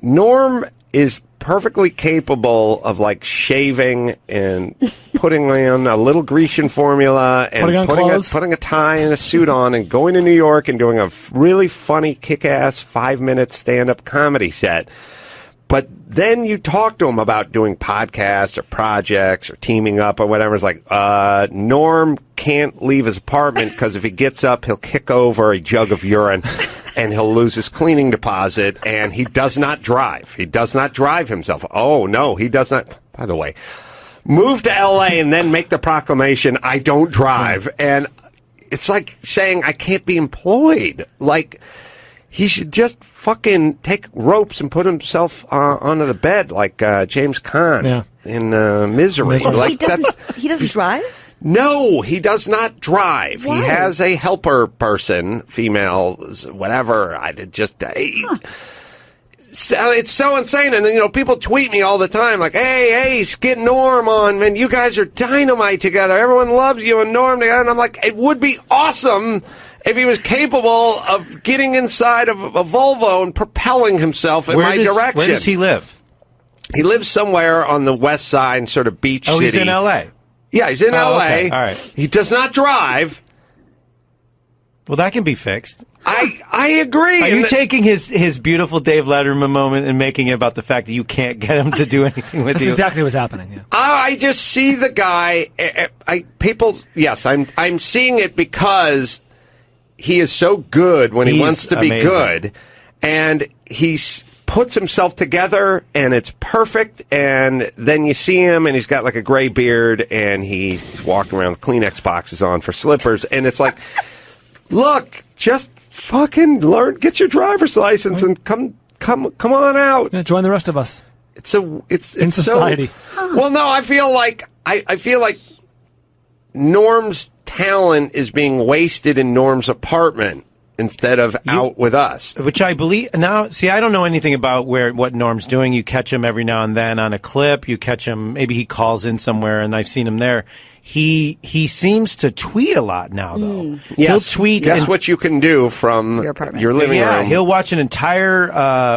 Norm is perfectly capable of like shaving and putting on a little Grecian formula and putting a tie and a suit on and going to New York and doing a really funny, kick-ass 5-minute stand-up comedy set. But then you talk to him about doing podcasts or projects or teaming up or whatever. It's like, Norm can't leave his apartment because if he gets up, he'll kick over a jug of urine and he'll lose his cleaning deposit. And he does not drive. He does not drive himself. Oh, no, he does not. By the way, move to L.A. and then make the proclamation, I don't drive. And it's like saying I can't be employed. Like, he should just fucking take ropes and put himself onto the bed like James Caan in Misery. Like, he doesn't drive? No, he does not drive. Why? He has a helper person, female, whatever. So it's so insane. And then, people tweet me all the time like, hey, get Norm on, man. You guys are dynamite together. Everyone loves you and Norm together. And I'm like, it would be awesome if he was capable of getting inside of a Volvo and propelling himself in my direction. Where does he live? He lives somewhere on the west side, sort of beach city. Oh, he's in L.A.? Yeah, he's in L.A. Okay. All right. He does not drive. Well, that can be fixed. I agree. Are you taking his beautiful Dave Letterman moment and making it about the fact that you can't get him to do anything with you? That's exactly what's happening. Yeah. I just see the guy. I'm seeing it because he is so good when he wants to be good, and he puts himself together, and it's perfect. And then you see him, and he's got like a gray beard, and he's walking around with Kleenex boxes on for slippers, and it's like, look, just fucking learn, get your driver's license, and come on out. Yeah, join the rest of us. It's in society. Well, no, I feel like Norm's talent is being wasted in Norm's apartment instead of out with us. Which I believe now. See, I don't know anything about what Norm's doing. You catch him every now and then on a clip. You catch him. Maybe he calls in somewhere, and I've seen him there. He seems to tweet a lot now, though. Yes. He'll tweet. Guess what you can do from your living room. Yeah, he'll watch an entire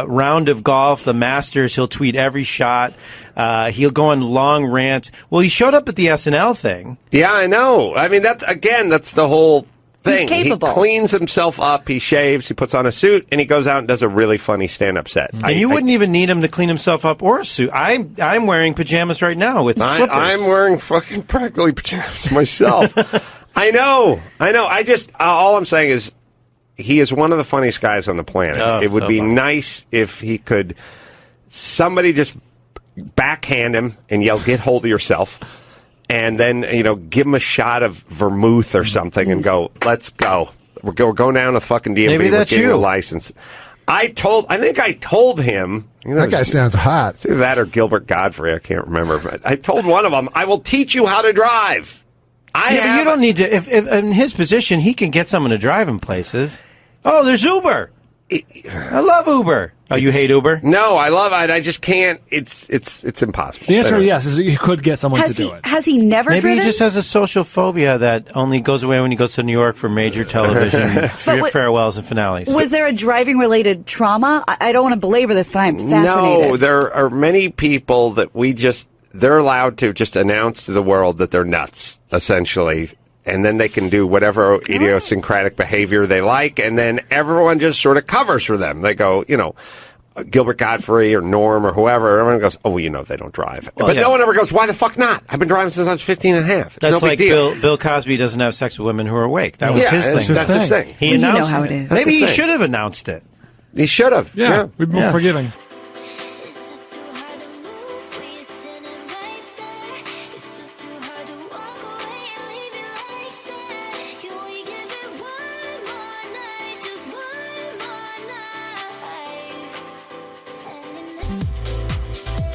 round of golf, the Masters. He'll tweet every shot. He'll go on long rants. Well, he showed up at the SNL thing. Yeah, I know. I mean, that's the whole thing. He's capable. He cleans himself up, he shaves, he puts on a suit, and he goes out and does a really funny stand-up set. And you wouldn't even need him to clean himself up or a suit. I'm wearing pajamas right now with slippers. I'm wearing fucking practically pajamas myself. I know. I just, all I'm saying is he is one of the funniest guys on the planet. Oh, it would so be funny. nice if he could, somebody just backhand him and yell, get hold of yourself. And then, give him a shot of vermouth or something and go, let's go. We're going down to fucking DMV. Maybe that's we're getting you. a license. I think I told him. That guy sounds hot. It's either that or Gilbert Godfrey. I can't remember. But I told one of them, I will teach you how to drive. But you don't need to. If in his position, he can get someone to drive him places. Oh, there's Uber. I love Uber. Oh, you hate Uber? No, I love it. I just can't. It's impossible. The answer, yes, is you could get someone to do it. Has he never Maybe driven? he just has a social phobia that only goes away when he goes to New York for major television farewells and finales. Was there a driving-related trauma? I don't want to belabor this, but I'm fascinated. No, there are many people that they're allowed to just announce to the world that they're nuts, essentially. And then they can do whatever idiosyncratic behavior they like, and then everyone just sort of covers for them. They go, Gilbert Godfrey or Norm or whoever, everyone goes, oh, they don't drive. But no one ever goes, why the fuck not? I've been driving since I was 15 and a half. It's That's no like big deal. Bill Cosby doesn't have sex with women who are awake. That was his thing. That's his thing. He announced how it is. Maybe he That's the should have announced it. He should have. Yeah, we'd be more forgiving.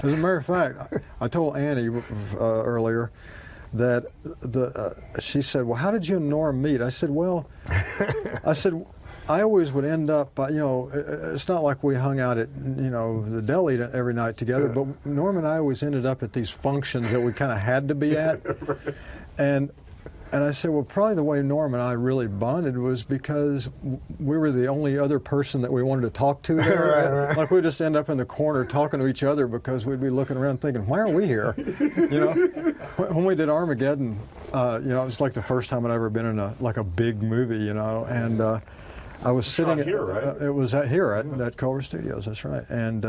As a matter of fact, I told Annie earlier that she said, well, how did you and Norm meet? I said, I always would end up, it's not like we hung out at, the deli every night together, but Norm and I always ended up at these functions that we kind of had to be at. And And I said, well, probably the way Norm and I really bonded was because we were the only other person that we wanted to talk to there. Right. Like we'd just end up in the corner talking to each other because we'd be looking around thinking, why are we here? You know, when we did Armageddon, you know, it was like the first time I'd ever been in a big movie, you know, and I was sitting here, right? It was here at Culver Studios. That's right, and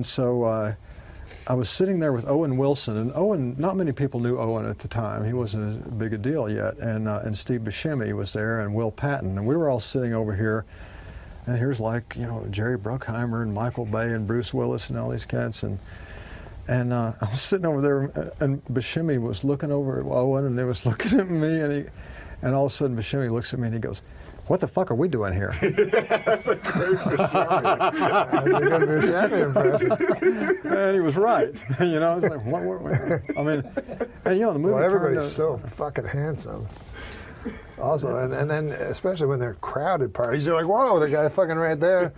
so. I was sitting there with Owen Wilson, and Owen, not many people knew Owen at the time. He wasn't as big a deal yet, and Steve Buscemi was there, and Will Patton, and we were all sitting over here, and here's like, you know, Jerry Bruckheimer and Michael Bay and Bruce Willis and all these cats, and I was sitting over there, and Buscemi was looking over at Owen, and he was looking at me, and all of a sudden Buscemi looks at me and he goes, what the fuck are we doing here? That's a great Buscemi. That's a good Buscemi impression. And he was right. You know, it's like, what? I mean, and you know, the movie. Well, everybody's so fucking handsome. Also, and then especially when they're crowded parties, you're like, whoa, the guy fucking right there.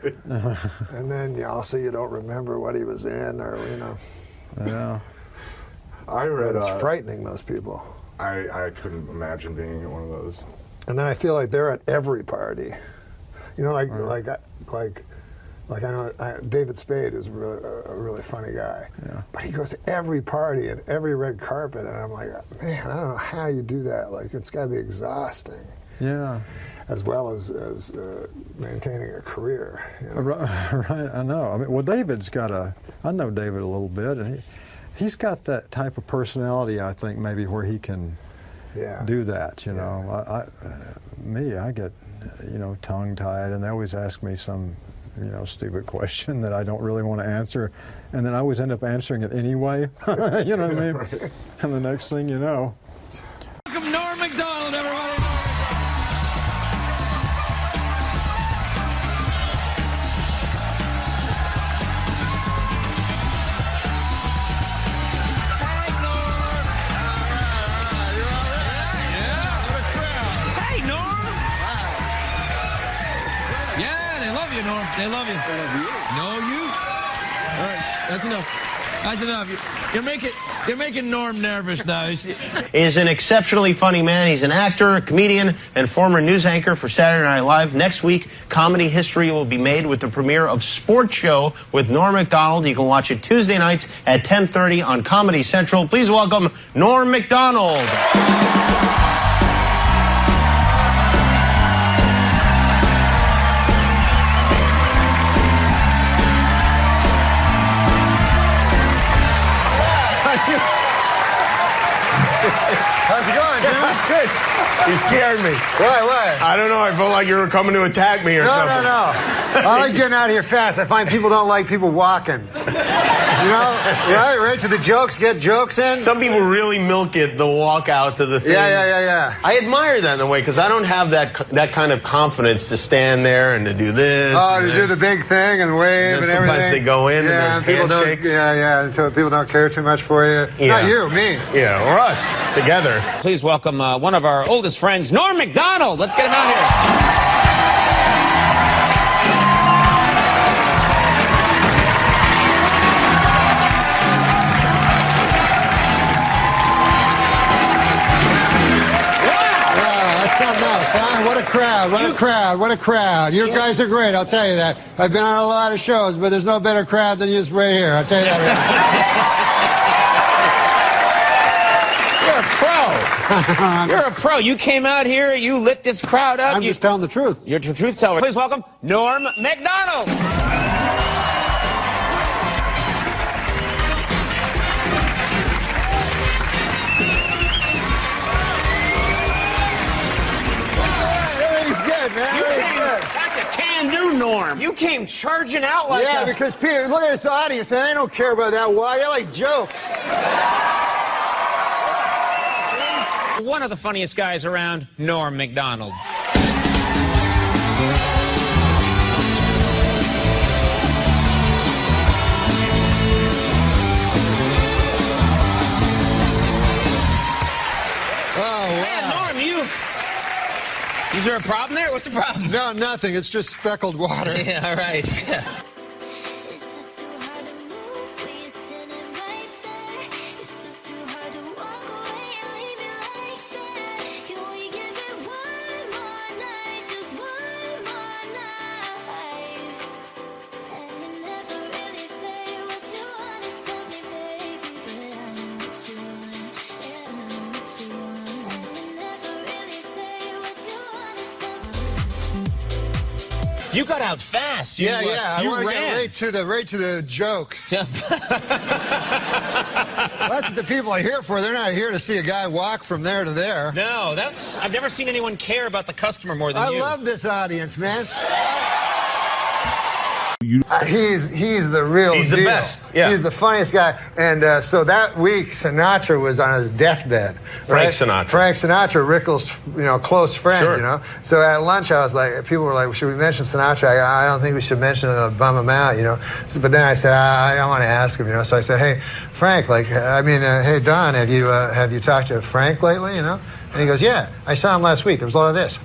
And then also you don't remember what he was in, or you know. Yeah. I read. It's frightening, those people. I couldn't imagine being at one of those. And then I feel like they're at every party. You know, like I know David Spade is a really funny guy. Yeah. But he goes to every party and every red carpet, and I'm like, man, I don't know how you do that. Like, it's got to be exhausting. Yeah. As well as maintaining a career. You know? Right, I know. I mean, well, I know David a little bit, and he's got that type of personality, I think, maybe where he can do that, you know. I get, you know, tongue-tied, and they always ask me some, you know, stupid question that I don't really want to answer, and then I always end up answering it anyway. You know what I mean? And the next thing you know. Welcome Norm Macdonald, everybody. Norm, they love you. They love you. No, you. All right, that's enough. That's enough. You're making Norm nervous now. Is an exceptionally funny man. He's an actor, comedian, and former news anchor for Saturday Night Live. Next week, comedy history will be made with the premiere of Sports Show with Norm Macdonald. You can watch it Tuesday nights at 10:30 on Comedy Central. Please welcome Norm Macdonald. How's it going, Jim? Good. You scared me. Why? I don't know. I felt like you were coming to attack me or something. No. I like getting out of here fast. I find people don't like people walking. You know, right? So the jokes get jokes in. Some people really milk it, the walk out to the thing. Yeah. I admire that in a way, because I don't have that kind of confidence to stand there and to do this. Oh, to do the big thing and wave and everything. Sometimes they go in and there's people handshakes. So people don't care too much for you. Yeah. Not you, me. Yeah, or us, together. Please welcome one of our oldest friends, Norm Macdonald. Let's get him out here. Something else, huh? What a crowd. You guys are great, I'll tell you that. I've been on a lot of shows, but there's no better crowd than you right here. I'll tell you that right now. You're a pro. You came out here, you lit this crowd up. I'm just telling the truth. You're a truth teller. Please welcome Norm Macdonald. That's a can-do, Norm. You came charging out like that. Yeah, because Peter, look at this audience, man. They don't care about that. Why? They like jokes. One of the funniest guys around, Norm Macdonald. Is there a problem there? What's the problem? No, nothing. It's just speckled water. Yeah, all right. Yeah. You got out fast. Yeah, I You want to ran. get right to the jokes. That's what the people are here for. They're not here to see a guy walk from there to there. No, I've never seen anyone care about the customer more than you. I love this audience, man. He's the real He's deal. the best. Yeah. He's the funniest guy. And so that week, Sinatra was on his deathbed. Right? Frank Sinatra, Rickles', close friend. Sure. So at lunch, I was like, people were like, "Should we mention Sinatra?" I don't think we should mention it. Bum him out. But then I said, I want to ask him. So I said, "Hey, Frank, hey Don, have you talked to Frank lately? And he goes, "Yeah, I saw him last week. There was a lot of this."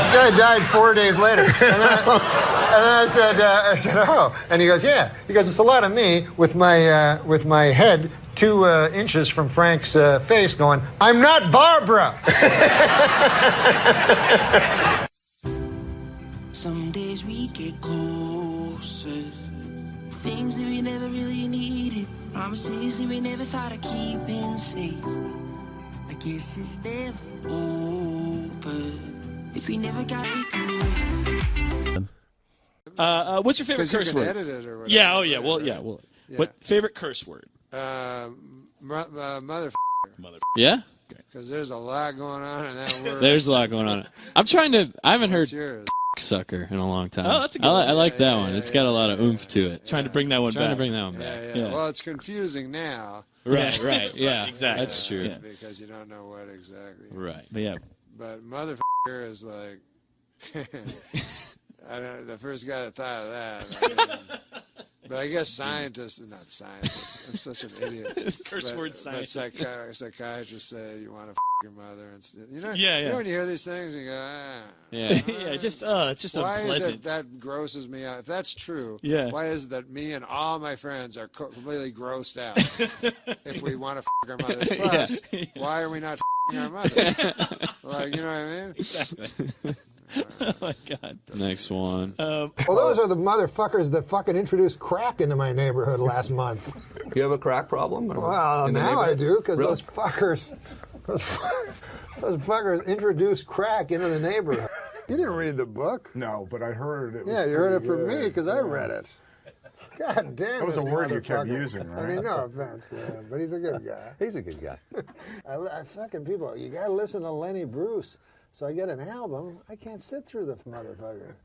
The guy died 4 days later. And then I said, "Oh." And he goes, "Yeah." He goes, "It's a lot of me with my head 2 inches from Frank's face going, 'I'm not Barbara.'" Some days we get closer. Things that we never really needed. Promises that we never thought of keeping safe. I guess it's never over. If we never got it good. What's your favorite curse word? Edit it or whatever. Yeah. Oh yeah. Well, yeah. Well, Yeah. What favorite curse word? Mother. Yeah. Because there's a lot going on in that word. There's a lot going on. I haven't heard yours? sucker in a long time. Oh, that's a good I one. like that one. It's got a lot of oomph to it. Trying to bring that one back. Yeah. Well, it's confusing now. Right. Yeah. Exactly. That's true. Yeah. Because you don't know what exactly. Right. But yeah. But motherfucker is like, I don't know, the first guy that thought of that. But I guess scientists, not scientists, I'm such an idiot. Curse word scientist. But psychiatrists say you want to your mother. And, you know when you hear these things, you go, Yeah. It's just unpleasant. Why is it that grosses me out? If that's true, why is it that me and all my friends are completely grossed out if we want to our mothers? Plus, why are we not our mothers? You know what I mean? Exactly. Oh my God. Next one. Well, those are the motherfuckers that fucking introduced crack into my neighborhood last month. You have a crack problem? Well, now I do, because those fuckers introduced crack into the neighborhood. You didn't read the book? No, but I heard it. Yeah, you heard it from me, because I read it. God damn, that was this a word you kept motherfucker. using, right? I mean, no offense to him, but he's a good guy. He's a good guy. I fucking people, you gotta listen to Lenny Bruce. So I get an album, I can't sit through the motherfucker.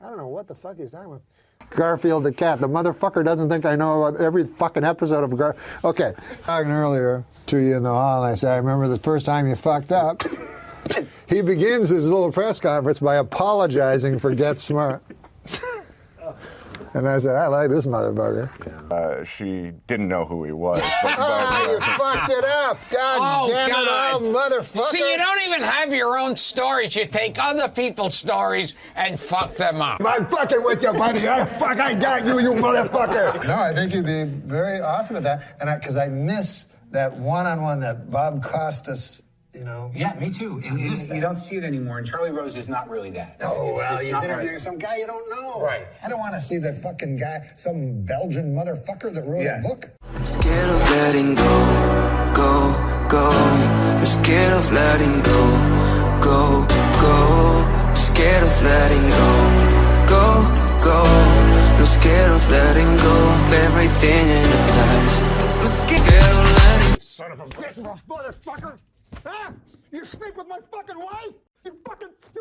I don't know what the fuck he's talking about. Garfield the cat. The motherfucker doesn't think I know about every fucking episode of Garfield. Okay. Talking earlier to you in the hall, and I said, I remember the first time you fucked up. He begins his little press conference by apologizing for Get Smart. And I said, I like this motherfucker. She didn't know who he was. You fucked it up. God damn it, motherfucker. See, you don't even have your own stories. You take other people's stories and fuck them up. I'm fucking with you, buddy. I got you, you motherfucker. No, I think you'd be very awesome at that. And because I miss that one-on-one that Bob Costas, Yeah, me too. And you don't see it anymore. And Charlie Rose is not really that. Oh, well, he's interviewing some guy you don't know. Right. I don't want to see the fucking guy, some Belgian motherfucker that wrote a book. I'm scared of letting go. I'm scared of letting go. I'm scared of letting go. I'm scared of letting go of everything in the past. I'm scared of letting go. Son of a bitch, motherfucker! Huh? You sleep with my fucking wife? You're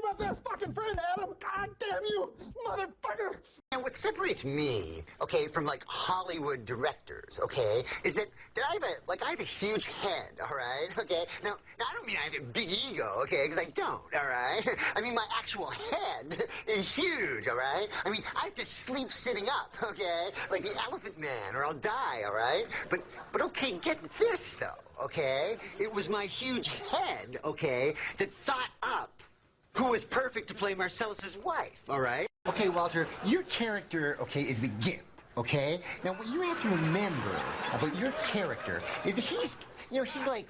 my best fucking friend, Adam. God damn you, motherfucker! And what separates me, okay, from like Hollywood directors, okay, is that I have a huge head, all right, okay. Now I don't mean I have a big ego, okay, because I don't, all right. I mean my actual head is huge, all right. I mean I have to sleep sitting up, okay, like the Elephant Man, or I'll die, all right. But okay, get this though. Okay? It was my huge head, okay, that thought up who was perfect to play Marcellus's wife, all right? Okay, Walter, your character, okay, is the gimp, okay? Now, what you have to remember about your character is that he's like,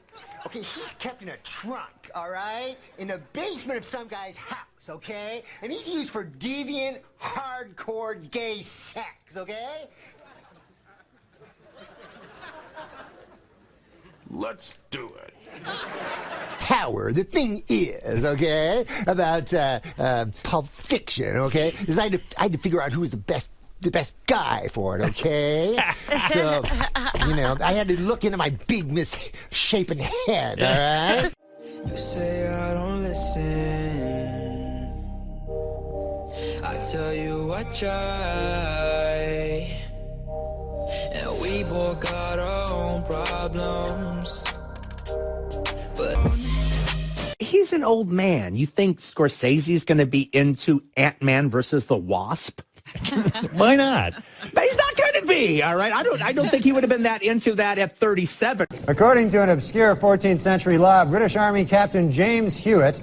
okay, he's kept in a trunk, all right? In the basement of some guy's house, okay? And he's used for deviant, hardcore gay sex, okay? Let's do it. power. The thing is, okay, about Pulp Fiction, okay, is I had to figure out who was the best guy for it, okay? So, you know, I had to look into my big misshapen head, all right? You say I don't listen. I tell you I try. And we both got our own problems. But he's an old man. You think Scorsese's going to be into Ant-Man versus the Wasp? Why not? But he's not going to be, all right? I don't think he would have been that into that at 37. According to an obscure 14th century law, British Army Captain James Hewitt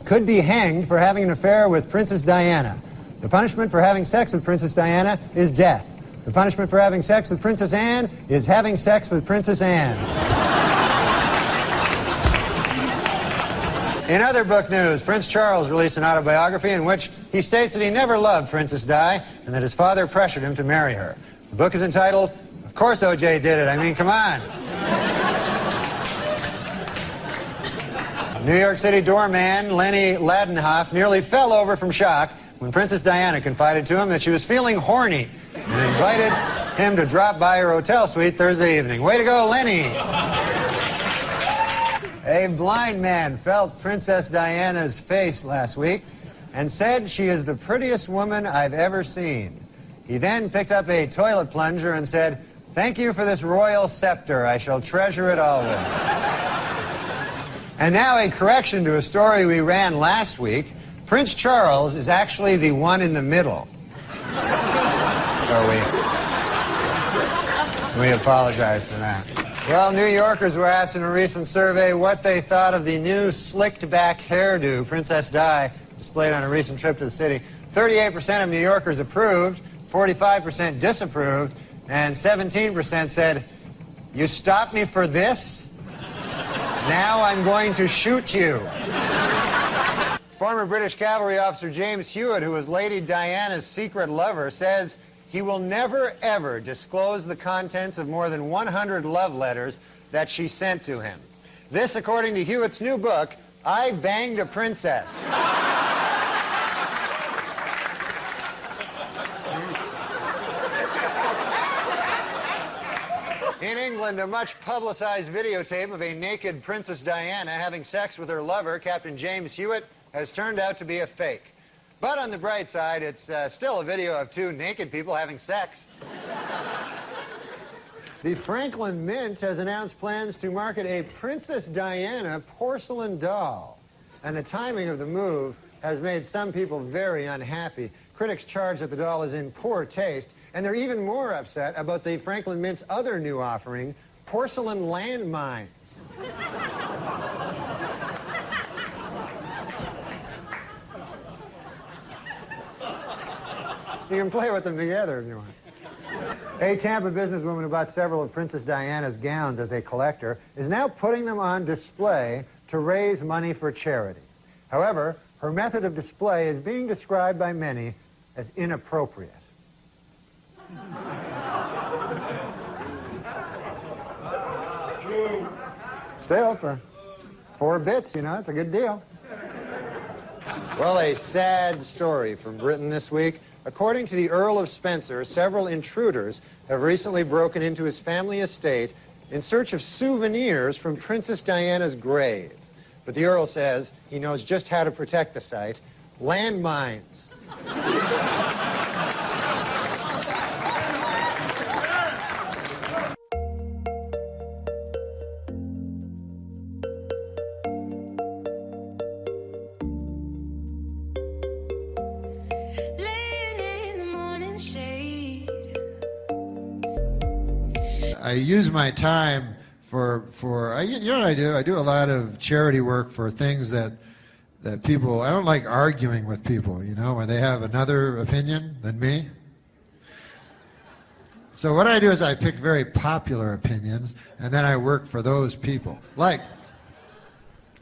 could be hanged for having an affair with Princess Diana. The punishment for having sex with Princess Diana is death. The punishment for having sex with Princess Anne is having sex with Princess Anne. In other book news, Prince Charles released an autobiography in which he states that he never loved Princess Di and that his father pressured him to marry her. The book is entitled, Of Course O.J. Did It. I mean, come on. New York City doorman Lenny Ladenhoff nearly fell over from shock when Princess Diana confided to him that she was feeling horny and invited him to drop by her hotel suite Thursday evening. Way to go, Lenny! A blind man felt Princess Diana's face last week and said she is the prettiest woman I've ever seen. He then picked up a toilet plunger and said, "Thank you for this royal scepter. I shall treasure it always." And now a correction to a story we ran last week. Prince Charles is actually the one in the middle. So we apologize for that. Well, New Yorkers were asked in a recent survey what they thought of the new slicked-back hairdo Princess Di displayed on a recent trip to the city. 38% of New Yorkers approved, 45% disapproved, and 17% said, "You stopped me for this? Now I'm going to shoot you." Former British cavalry officer James Hewitt, who was Lady Diana's secret lover, says he will never, ever disclose the contents of more than 100 love letters that she sent to him. This, according to Hewitt's new book, I Banged a Princess. In England, a much-publicized videotape of a naked Princess Diana having sex with her lover, Captain James Hewitt, has turned out to be a fake. But on the bright side, it's still a video of two naked people having sex. The Franklin Mint has announced plans to market a Princess Diana porcelain doll. And the timing of the move has made some people very unhappy. Critics charge that the doll is in poor taste, and they're even more upset about the Franklin Mint's other new offering, porcelain landmines. You can play with them together if you want. A Tampa businesswoman who bought several of Princess Diana's gowns as a collector is now putting them on display to raise money for charity. However, her method of display is being described by many as inappropriate. Still, for 4 bits, you know, it's a good deal. Well, a sad story from Britain this week. According to the Earl of Spencer, several intruders have recently broken into his family estate in search of souvenirs from Princess Diana's grave. But the Earl says he knows just how to protect the site. Landmines. I use my time for you know what I do? I do a lot of charity work for things that people, I don't like arguing with people, you know, when they have another opinion than me. So what I do is I pick very popular opinions, and then I work for those people. Like,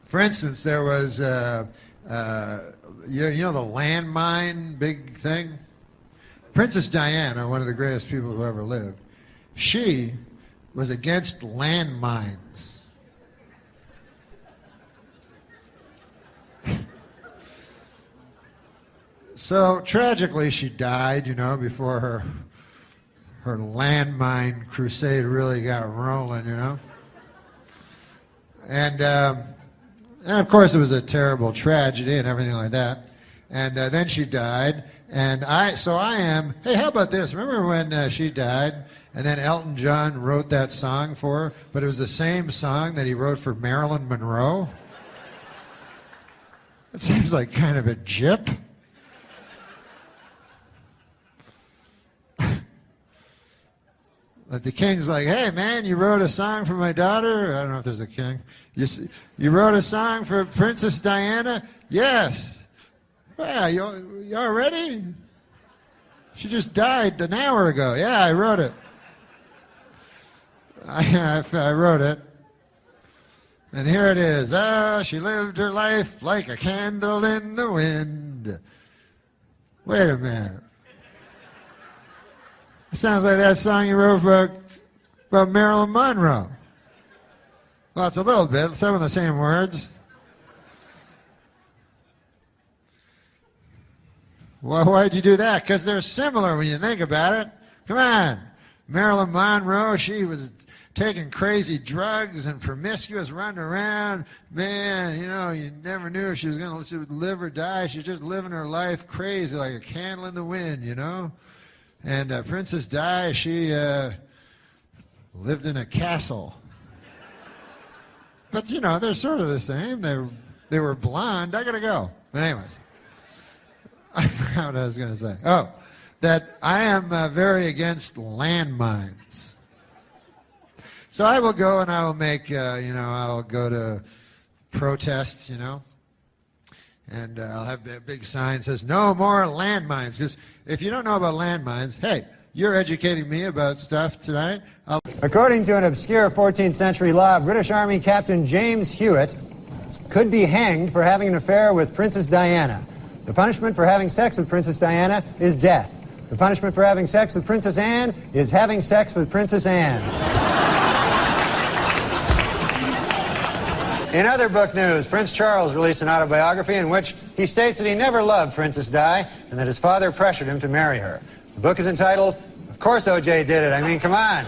for instance, there was, you know the landmine big thing? Princess Diana, one of the greatest people who ever lived, she was against landmines. So tragically, she died, before her landmine crusade really got rolling, And of course, it was a terrible tragedy and everything like that. And then she died. And hey, how about this? Remember when she died and then Elton John wrote that song for her, but it was the same song that he wrote for Marilyn Monroe? It seems like kind of a jip. But the king's like, hey, man, you wrote a song for my daughter? I don't know if there's a king. You wrote a song for Princess Diana? Yes. Well, you all ready? She just died an hour ago. Yeah, I wrote it. I wrote it. And here it is. She lived her life like a candle in the wind. Wait a minute. It sounds like that song you wrote about Marilyn Monroe. Well, it's a little bit. Some of the same words. Well, why'd you do that? Because they're similar when you think about it. Come on. Marilyn Monroe, she was taking crazy drugs and promiscuous, running around. Man, you never knew if she would live or die. She's just living her life crazy like a candle in the wind, And Princess Di, she lived in a castle. But, they're sort of the same. They were blonde. I got to go. But anyways, I forgot what I was going to say. Oh, that I am very against landmines. So I will go and I will make, I'll go to protests, and I'll have a big sign that says, no more landmines. Because if you don't know about landmines, hey, you're educating me about stuff tonight. According to an obscure 14th century law, British Army Captain James Hewitt could be hanged for having an affair with Princess Diana. The punishment for having sex with Princess Diana is death. The punishment for having sex with Princess Anne is having sex with Princess Anne. In other book news, Prince Charles released an autobiography in which he states that he never loved Princess Di and that his father pressured him to marry her. The book is entitled, Of Course O.J. Did It. I mean, come on.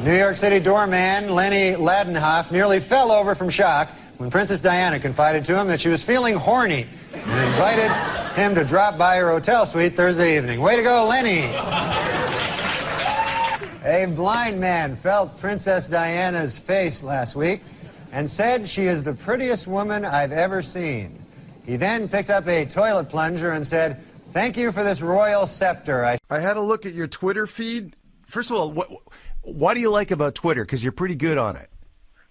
New York City doorman Lenny Ladenhoff nearly fell over from shock when Princess Diana confided to him that she was feeling horny and invited him to drop by her hotel suite Thursday evening. Way to go, Lenny! A blind man felt Princess Diana's face last week and said she is the prettiest woman I've ever seen. He then picked up a toilet plunger and said, thank you for this royal scepter. I had a look at your Twitter feed. First of all, what do you like about Twitter? Because you're pretty good on it.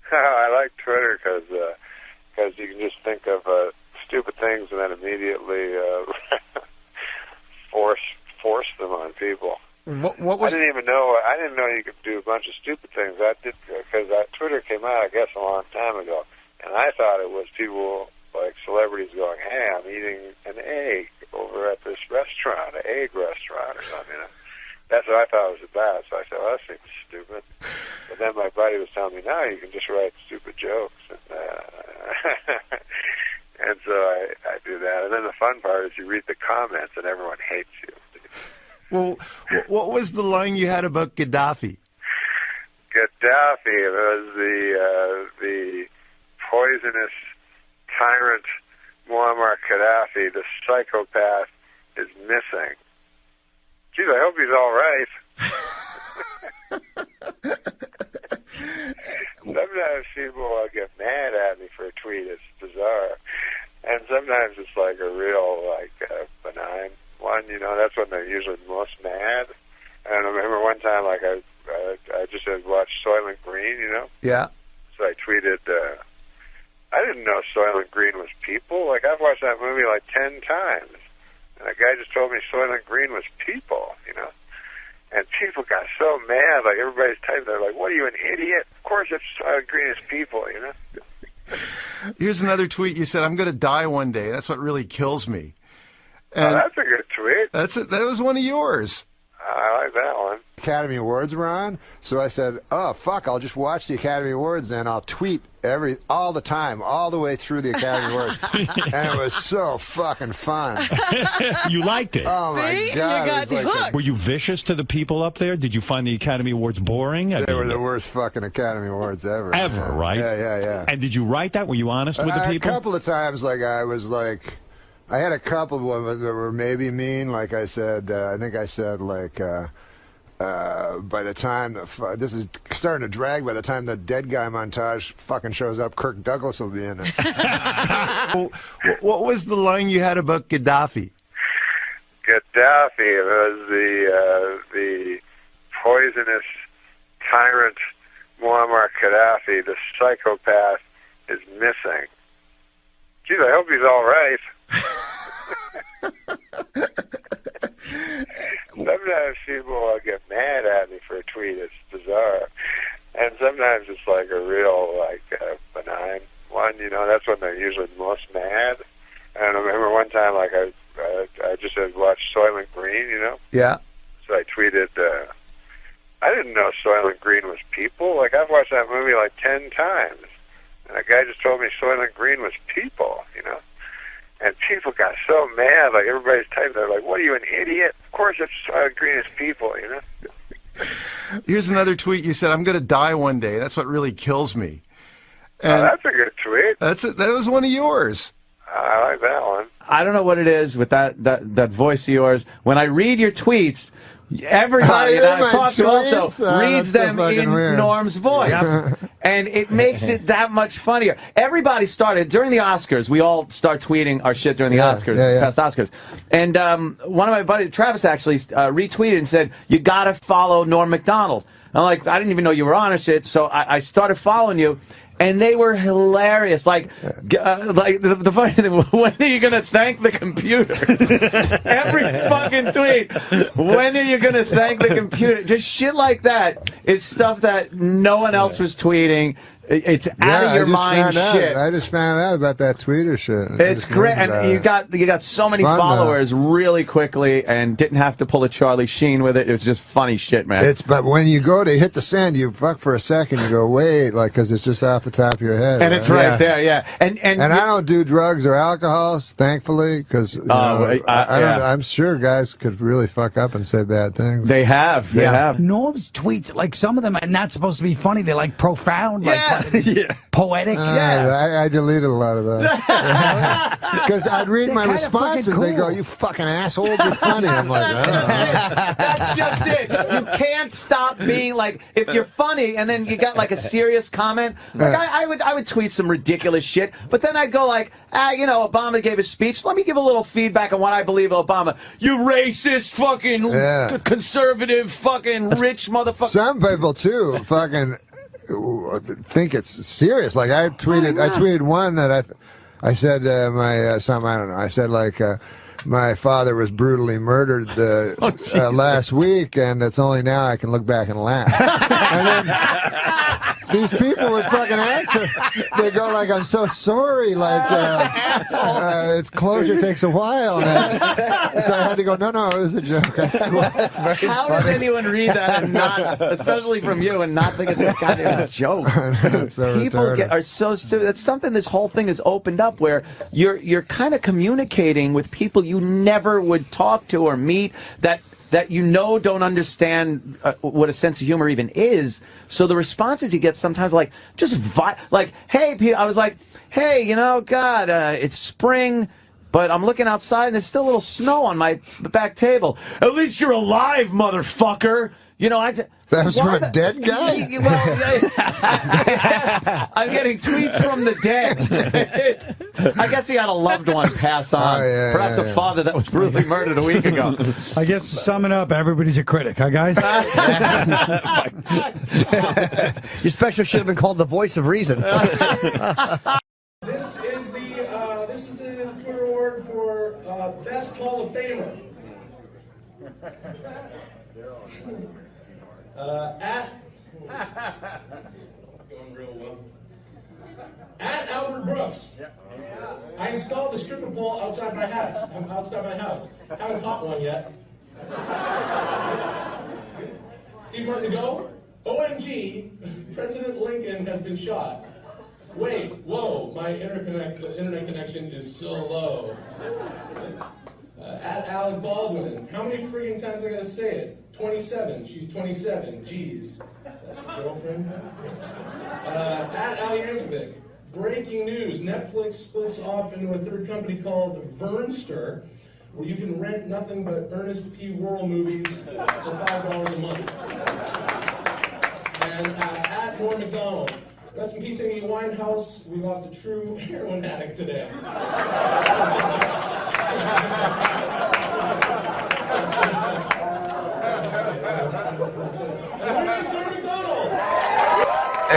I like Twitter because you can just think of stupid things and then immediately force them on people. What was? I didn't know you could do a bunch of stupid things. I did because Twitter came out, I guess, a long time ago, and I thought it was people like celebrities going, "Hey, I'm eating an egg over at this restaurant, an egg restaurant or something." That's what I thought it was about. So I said, "Well, that seems stupid." But then my buddy was telling me, "No, you can just write stupid jokes," and so I do that. And then the fun part is you read the comments and everyone hates you. Well, what was the line you had about Gaddafi? Gaddafi was the poisonous tyrant Muammar Gaddafi, the psychopath, is missing. Geez, I hope he's all right. Sometimes people get mad at me for a tweet. It's bizarre. And sometimes it's like a real, benign one, that's when they're usually most mad. And I remember one time, I just had watched Soylent Green, Yeah. So I tweeted, I didn't know Soylent Green was people. I've watched that movie 10 times. And a guy just told me Soylent Green was people, And people got so mad, everybody's typing, they're like, what are you, an idiot? Of course if Soylent Green is people, Here's another tweet. You said, I'm going to die one day. That's what really kills me. And that's a good tweet. That was one of yours. I like that one. Academy Awards were on. So I said, oh, fuck, I'll just watch the Academy Awards and I'll tweet all the time, all the way through the Academy Awards. And it was so fucking fun. You liked it. Oh, my God. It was like Were you vicious to the people up there? Did you find the Academy Awards boring? They were the worst fucking Academy Awards ever. Ever, right? Yeah. And did you write that? Were you honest with the people? A couple of times, I had a couple of ones that were maybe mean. Like I said, I think I said, by the time this is starting to drag, by the time the dead guy montage fucking shows up, Kirk Douglas will be in it. What was the line you had about Gaddafi? Gaddafi was the poisonous tyrant Muammar Gaddafi, the psychopath, is missing. Geez, I hope he's all right. Sometimes people get mad at me for a tweet. It's bizarre. And sometimes it's like a real, benign one, That's when they're usually most mad. And I remember one time, I just had watched Soylent Green, Yeah. So I tweeted, I didn't know Soylent Green was people. I've watched that movie 10 times. And a guy just told me Soylent Green was people, And people got so mad, everybody's typing, they're like, what are you, an idiot? Of course it's Soylent Green is people, Here's another tweet. You said, I'm going to die one day. That's what really kills me. And that's a good tweet. That was one of yours. I like that one. I don't know what it is with that voice of yours. When I read your tweets, everybody that I talk to also reads them in weird. Norm's voice. And it makes it that much funnier. Everybody started, during the Oscars, we all start tweeting our shit during the Oscars, past Oscars. And one of my buddies, Travis, actually retweeted and said, you got to follow Norm Macdonald. I'm like, I didn't even know you were on or shit, so I started following you. And they were hilarious. The funny thing, when are you going to thank the computer? Every fucking tweet. When are you going to thank the computer? Just shit like that is stuff that no one else was tweeting. It's out of your mind shit. I just found out about that Twitter shit. It's great, and you got so many followers really quickly, and didn't have to pull a Charlie Sheen with it. It was just funny shit, man. But when you go to hit the send, you fuck for a second. You go wait, because it's just off the top of your head, and it's right there, yeah. And I don't do drugs or alcohol, thankfully, because I'm sure guys could really fuck up and say bad things. They have. Norm's tweets, some of them are not supposed to be funny. They're profound, poetic. I deleted a lot of that because I'd read my responses. Cool. They go, "You fucking asshole, you're funny." I'm like, that's just it. You can't stop being if you're funny, and then you got a serious comment. I would tweet some ridiculous shit, but then I'd go Obama gave a speech. Let me give a little feedback on what I believe Obama. You racist, fucking conservative, fucking rich motherfucker. Some people too, fucking. Think it's serious. I tweeted one that I said my something, I don't know. I said my father was brutally murdered last week, and it's only now I can look back and laugh. And then these people would fucking answer. They go I'm so sorry. Closure takes a while. So I had to go, no, it was a joke. How does anyone read that and not, especially from you, and not think it's a goddamn joke? So people are so stupid. That's something this whole thing has opened up, where you're kind of communicating with people you never would talk to or meet, that don't understand what a sense of humor even is. So the responses you get sometimes hey, I was like, hey, God, it's spring, but I'm looking outside and there's still a little snow on my back table. At least you're alive, motherfucker. That was from a dead guy? I'm getting tweets from the dead. I guess he had a loved one pass on. Perhaps a father that was brutally murdered a week ago. I guess to sum it up, everybody's a critic, huh, guys? Your special should have been called the voice of reason. This is the Twitter award for Best Hall of Famer. Going real well. At Albert Brooks. I installed a stripper pole outside my house. Haven't caught one yet. Steve Martin, go. OMG, President Lincoln has been shot. Wait, whoa, my internet connection is so low. At Alec Baldwin, how many friggin' times I gotta say it? 27, she's 27, jeez. That's your girlfriend? At Al Yankovic, breaking news, Netflix splits off into a third company called Vernster, where you can rent nothing but Ernest P. Worrell movies for $5 a month. And at Norm Macdonald, rest in peace, Amy Winehouse. We lost a true heroin addict today.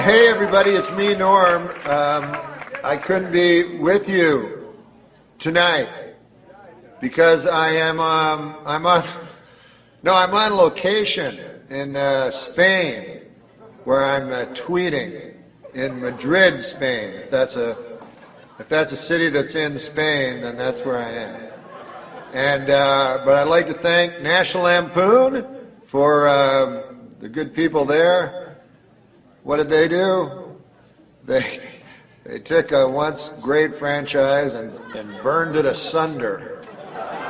Hey everybody, it's me, Norm. I couldn't be with you tonight because I'm on location in Spain, where I'm tweeting in Madrid, Spain. If that's a city that's in Spain, then that's where I am. And but I'd like to thank National Lampoon for the good people there. What did they do? They took a once great franchise and burned it asunder.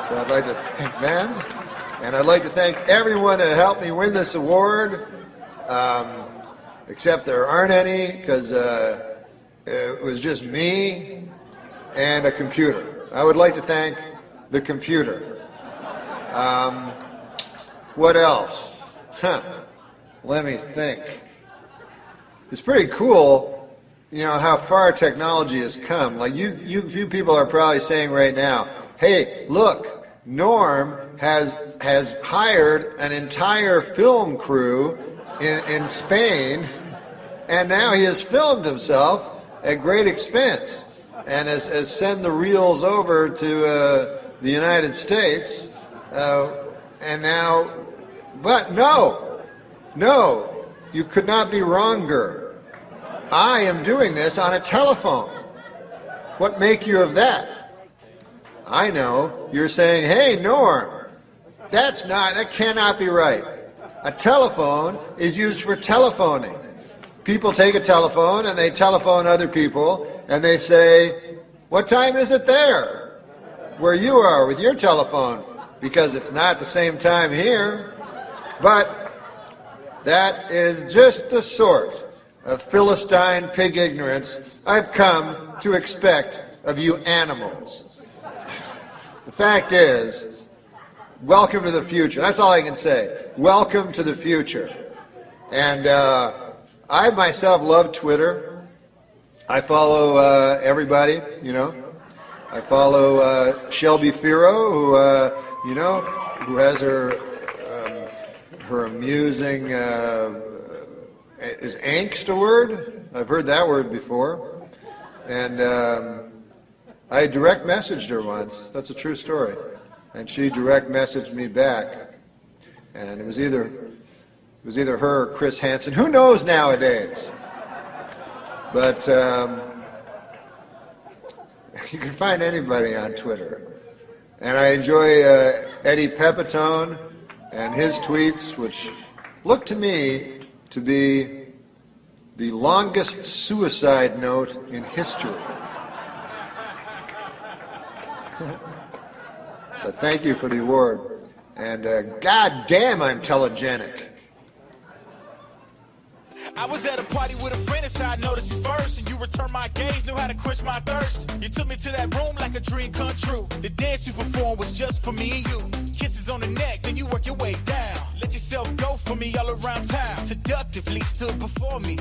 So I'd like to thank them, and I'd like to thank everyone that helped me win this award. Except there aren't any, because it was just me and a computer. I would like to thank the computer. What else? Let me think. It's pretty cool, how far technology has come. Like you people are probably saying right now, hey, look, Norm has hired an entire film crew in Spain, and now he has filmed himself at great expense and has sent the reels over to the United States, and now, but no, you could not be wronger. I am doing this on a telephone. What make you of that? I know, you're saying, hey, Norm, that cannot be right. A telephone is used for telephoning. People take a telephone and they telephone other people and they say, what time is it there? Where you are with your telephone? Because it's not the same time here. But that is just the sort of Philistine pig ignorance I've come to expect of you animals. The fact is, welcome to the future. That's all I can say. Welcome to the future. And I myself love Twitter. I follow everybody, I follow Shelby Firo, who has her amusing, is angst a word? I've heard that word before. And I direct messaged her once. That's a true story. And she direct messaged me back. And it was either her or Chris Hansen. Who knows nowadays? But you can find anybody on Twitter. And I enjoy Eddie Pepitone and his tweets, which look to me to be the longest suicide note in history. But thank you for the award. And God damn, I'm telegenic. I was at a party with a friend and I noticed you first, and you returned my gaze, knew how to quench my thirst. You took me to that room like a dream come true. The dance you performed was just for me and you. Kisses on the neck, then you work your way down. Let yourself go for me all around town. Seductively stood before me.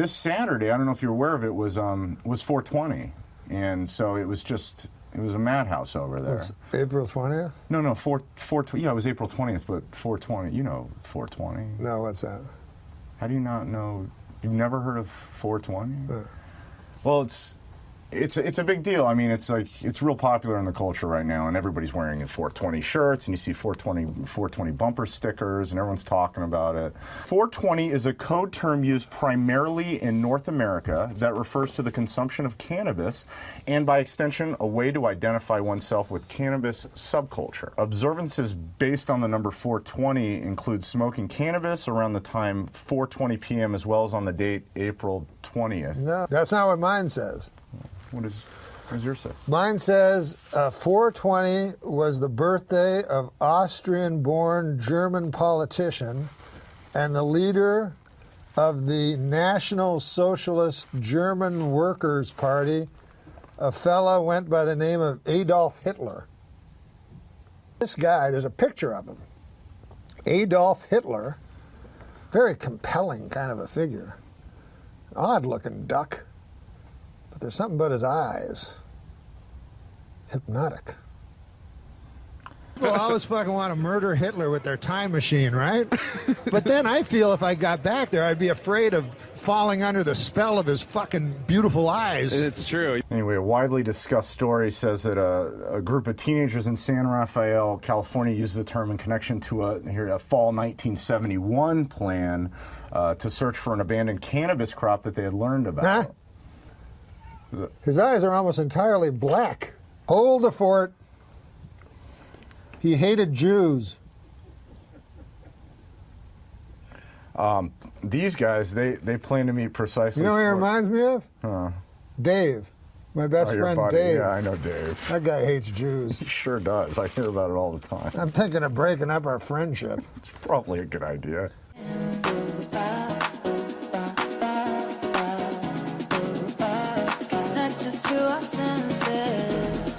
this Saturday, I don't know if you're aware of it, was 420, and so it was a madhouse over there. It's April 20th? No, yeah, it was April 20th, but 420, you know 420. No, what's that? How do you not know? You've never heard of 420? Well, it's a big deal. I mean, it's real popular in the culture right now, and everybody's wearing 420 shirts, and you see 420 bumper stickers, and everyone's talking about it. 420 is a code term used primarily in North America that refers to the consumption of cannabis, and by extension, a way to identify oneself with cannabis subculture. Observances based on the number 420 include smoking cannabis around the time 4:20 p.m. as well as on the date April 20th. No, that's not what mine says. What does yours say? Mine says 420 was the birthday of Austrian-born German politician and the leader of the National Socialist German Workers' Party. A fella went by the name of Adolf Hitler. This guy, there's a picture of him. Adolf Hitler, very compelling kind of a figure. Odd-looking duck. But there's something about his eyes. Hypnotic. People always fucking want to murder Hitler with their time machine, right? But then I feel if I got back there, I'd be afraid of falling under the spell of his fucking beautiful eyes. It's true. Anyway, a widely discussed story says that a group of teenagers in San Rafael, California, used the term in connection to a fall 1971 plan to search for an abandoned cannabis crop that they had learned about. Huh? His eyes are almost entirely black. Hold the fort. He hated Jews. These guys, they plan to meet precisely. You know who he reminds me of? Huh. Dave. My best your friend buddy. Dave. Yeah, I know Dave. That guy hates Jews. He sure does. I hear about it all the time. I'm thinking of breaking up our friendship. It's probably a good idea. Connected to our senses.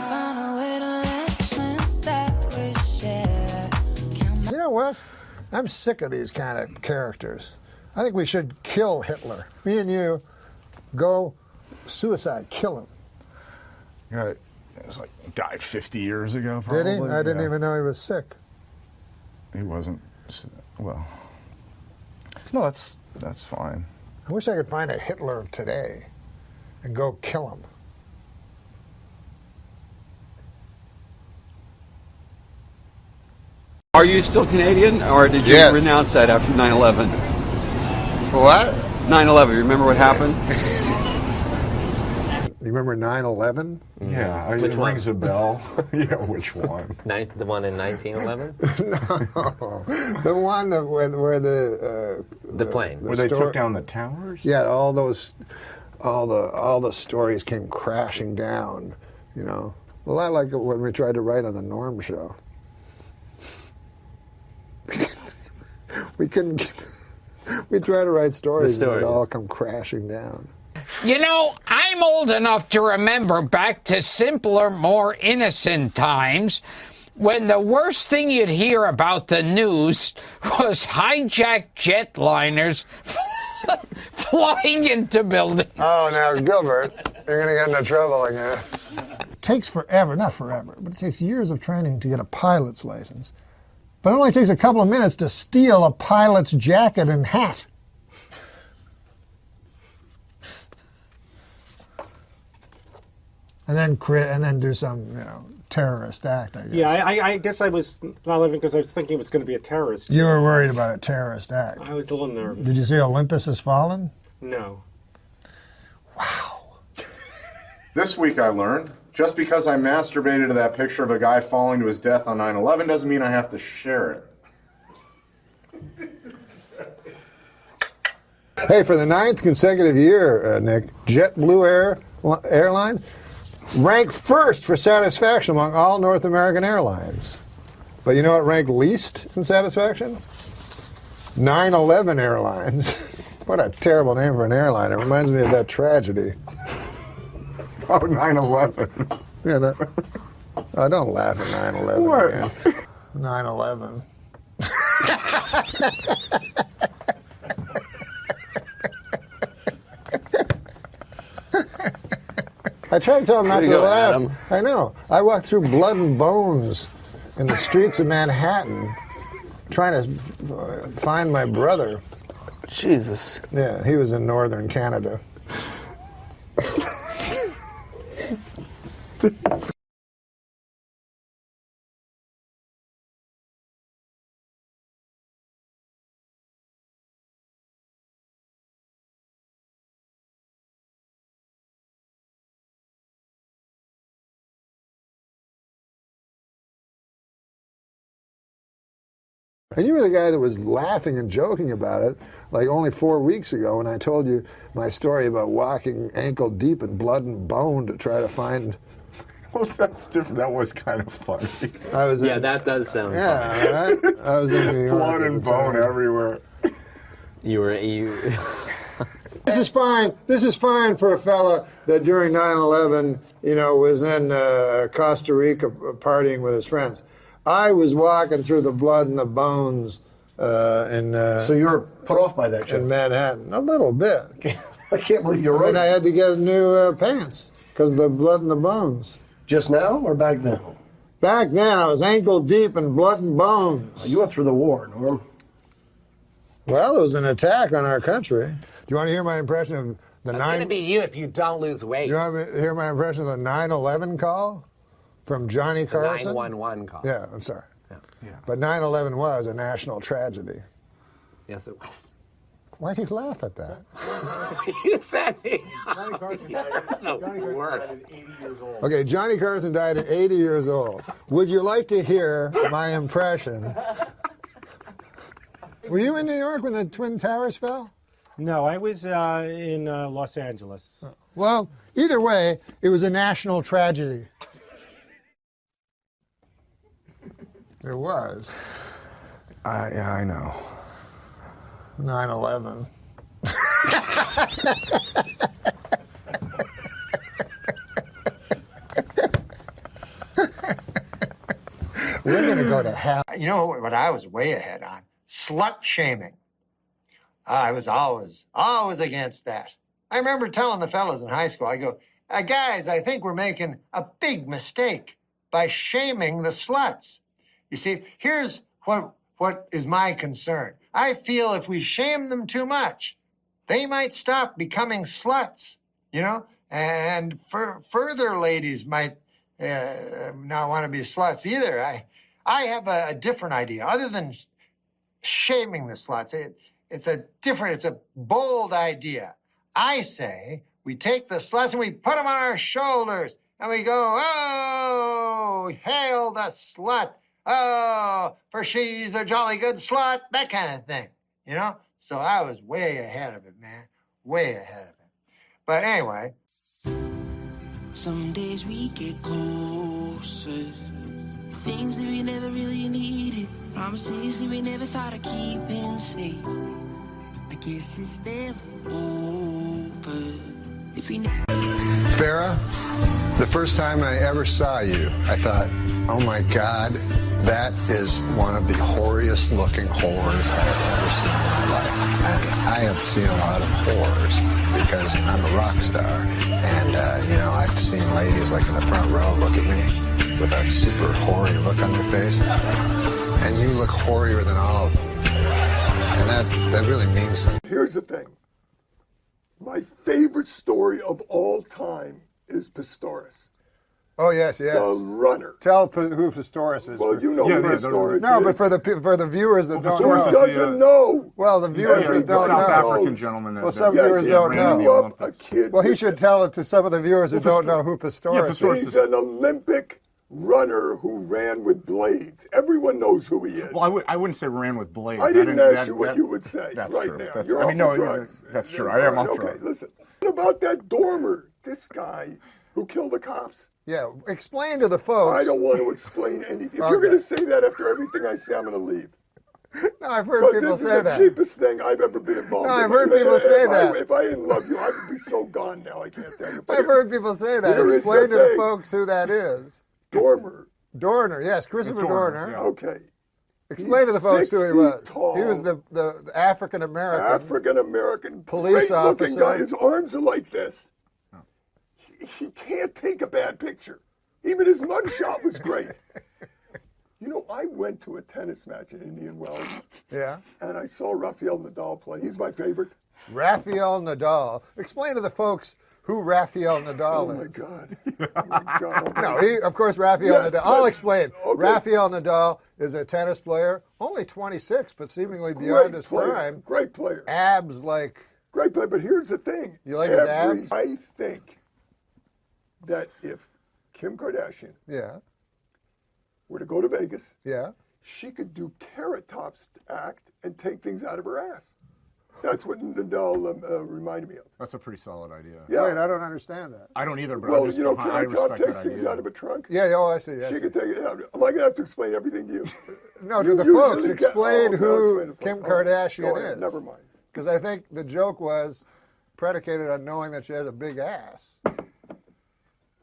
Found a way to legends that we share. You know what? I'm sick of these kind of characters. I think we should kill Hitler. Me and you go suicide, kill him. Yeah, it was like died 50 years ago, probably. Did he? I didn't Yeah. even know he was sick. He wasn't. Well, no, that's fine. I wish I could find a Hitler of today and go kill him. Are you still Canadian, or did you Yes. renounce that after 9/11? What? 9/11. Remember what happened? You remember 9/11? Yeah, Which it one? rings a bell. Yeah, which one? The one in 1911? No, the one that where the plane. Where they took down the towers? Yeah, all the stories came crashing down. You know, a lot like when we tried to write on the Norm Show. We couldn't. We tried to write stories and they'd all come crashing down. You know, I'm old enough to remember back to simpler, more innocent times when the worst thing you'd hear about the news was hijacked jetliners flying into buildings. Oh, now, Gilbert, you're going to get into trouble again. It takes forever, not forever, but it takes years of training to get a pilot's license. But it only takes a couple of minutes to steal a pilot's jacket and hat. And then do some, terrorist act, I guess. Yeah, I guess I was not living because I was thinking it was going to be a terrorist. You were worried about a terrorist act. I was a little nervous. Did you see Olympus Has Fallen? No. This week I learned, just because I masturbated to that picture of a guy falling to his death on 9/11 doesn't mean I have to share it. Hey, for the 9th consecutive year, Nick, JetBlue Airlines ranked first for satisfaction among all North American airlines. But you know what ranked least in satisfaction? 9/11 Airlines. What a terrible name for an airline. It reminds me of that tragedy. Oh, 9/11. Yeah, don't laugh at 9/11 What? again. 9/11. I tried to tell him not Way to to go, laugh. Adam. I know. I walked through blood and bones in the streets of Manhattan trying to find my brother. Jesus. Yeah, he was in northern Canada. And you were the guy that was laughing and joking about it, like only 4 weeks ago when I told you my story about walking ankle deep in blood and bone to try to find. Well, that's different. That was kind of funny. I was Yeah, that does sound funny. Yeah, right? I was in New York. Blood and bone everywhere. You were This is fine. This is fine for a fella that during 9/11, was in Costa Rica partying with his friends. I was walking through the blood and the bones So you were put off by that, in Manhattan. A little bit. I can't believe you're right. And I had to get new pants because of the blood and the bones. Just now or back then? Back then, I was ankle deep in blood and bones. You went through the war, Norm. Well, it was an attack on our country. Do you want to hear my impression of the That's going to be you if you don't lose weight. You want to hear my impression of the 9/11 call from Johnny Carson? The 911 call. Yeah, I'm sorry. Yeah. But 9/11 was a national tragedy. Yes, it was. Why do you laugh at that? You said it. Johnny Carson died Worse. at 80 years old. Okay, Johnny Carson died at 80 years old. Would you like to hear my impression? Were you in New York when the Twin Towers fell? No, I was in Los Angeles. Well, either way, it was a national tragedy. It was. Yeah, I know. 9/11. We're going to go to hell. You know what I was way ahead on? Slut shaming. I was always against that. I remember telling the fellas in high school, I go, guys, I think we're making a big mistake by shaming the sluts. You see, here's what is my concern. I feel if we shame them too much, they might stop becoming sluts, and further ladies might not want to be sluts either. I have a different idea. Other than shaming the sluts, it's a bold idea. I say we take the sluts and we put them on our shoulders and we go, oh, hail the slut. Oh, for she's a jolly good slut, that kind of thing, So I was way ahead of it, man, way ahead of it. But anyway. Some days we get closer. Things that we never really needed. Promises that we never thought of keeping safe. I guess it's never over. If we Farrah, the first time I ever saw you, I thought, oh my God, that is one of the hoariest looking whores I've ever seen in my life. And I have seen a lot of whores because I'm a rock star. And, I've seen ladies like in the front row look at me with a super hoary look on their face. And you look hoarier than all of them. And that really means something. Here's the thing. My favorite story of all time is Pistorius. Oh, yes. The runner. Tell who Pistorius is. Well, you know who Pistorius is. No, but for the viewers that don't know. Who doesn't know? Well, the viewers that don't know. South African gentleman. Well, some viewers don't know. A kid Well, he should tell it to some of the viewers who don't know who Pistorius is. He's an Olympic runner who ran with blades. Everyone knows who he is. Well, I wouldn't say ran with blades. I didn't ask you what you would say that's right true. now. You're off drugs. That's true. I am off drugs. Okay, listen. What about that Dormer, this guy who killed the cops? Yeah, explain to the folks. I don't want to explain anything. If you're going to say that after everything I say, I'm going to leave. No, I've heard people say that. This is the cheapest thing I've ever been involved in. No, I've heard people say that. If I didn't love you, I would be so gone now. I can't tell you. I've heard people say that. Explain to the folks who that is. Dormer. Dorner, yes, Christopher Dorner. Okay. Explain to the folks 6 who he feet was. tall. He was the African-American police police great-looking officer. guy. His arms are like this. He can't take a bad picture. Even his mugshot was great. You know, I went to a tennis match in Indian Wells. Yeah. And I saw Rafael Nadal play. He's my favorite. Rafael Nadal. Explain to the folks who Rafael Nadal is. Oh, my God. No, of course, Rafael Yes, Nadal. I'll but- explain. okay. Rafael Nadal is a tennis player, only 26, but seemingly beyond his player. prime. Great player. Abs like. Great player, but here's the thing. You like his abs? I think that if Kim Kardashian were to go to Vegas, she could do Carrot Top's act and take things out of her ass. That's what Nadal reminded me of. That's a pretty solid idea. Yeah. Wait, I don't understand that. I don't either, but Well, I'm just you know, I Carrot Top respect takes that things idea. out of a trunk. Yeah, I see. She could take it out. Am I going to have to explain everything to you? No, You to the usually folks, get- explain oh, who explain it. Kim Oh, Kardashian go ahead, is. Never mind. Because I think the joke was predicated on knowing that she has a big ass.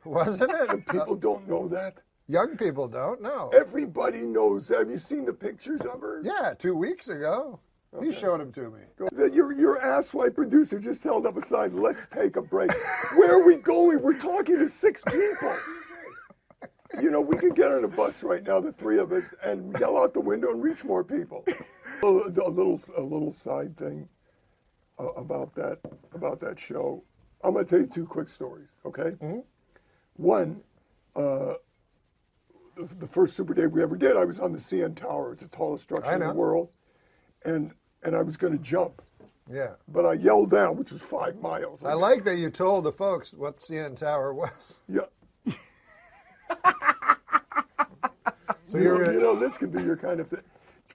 Wasn't it? People don't know that. Young people don't know. Everybody knows. Have you seen the pictures of her? Yeah, 2 weeks ago. You showed them to me. Your asswipe producer just held up a sign, let's take a break. Where are we going? We're talking to 6 people. You know, we could get on a bus right now, the 3 of us, and yell out the window and reach more people. A little side thing about that show. I'm going to tell you 2 quick stories, okay? Mm-hmm. One, the first Super Day we ever did, I was on the CN Tower. It's the tallest structure in the world. And I was going to jump. Yeah. But I yelled down, which was 5 miles. I like that you told the folks what CN Tower was. Yeah. So you know, this could be your kind of thing.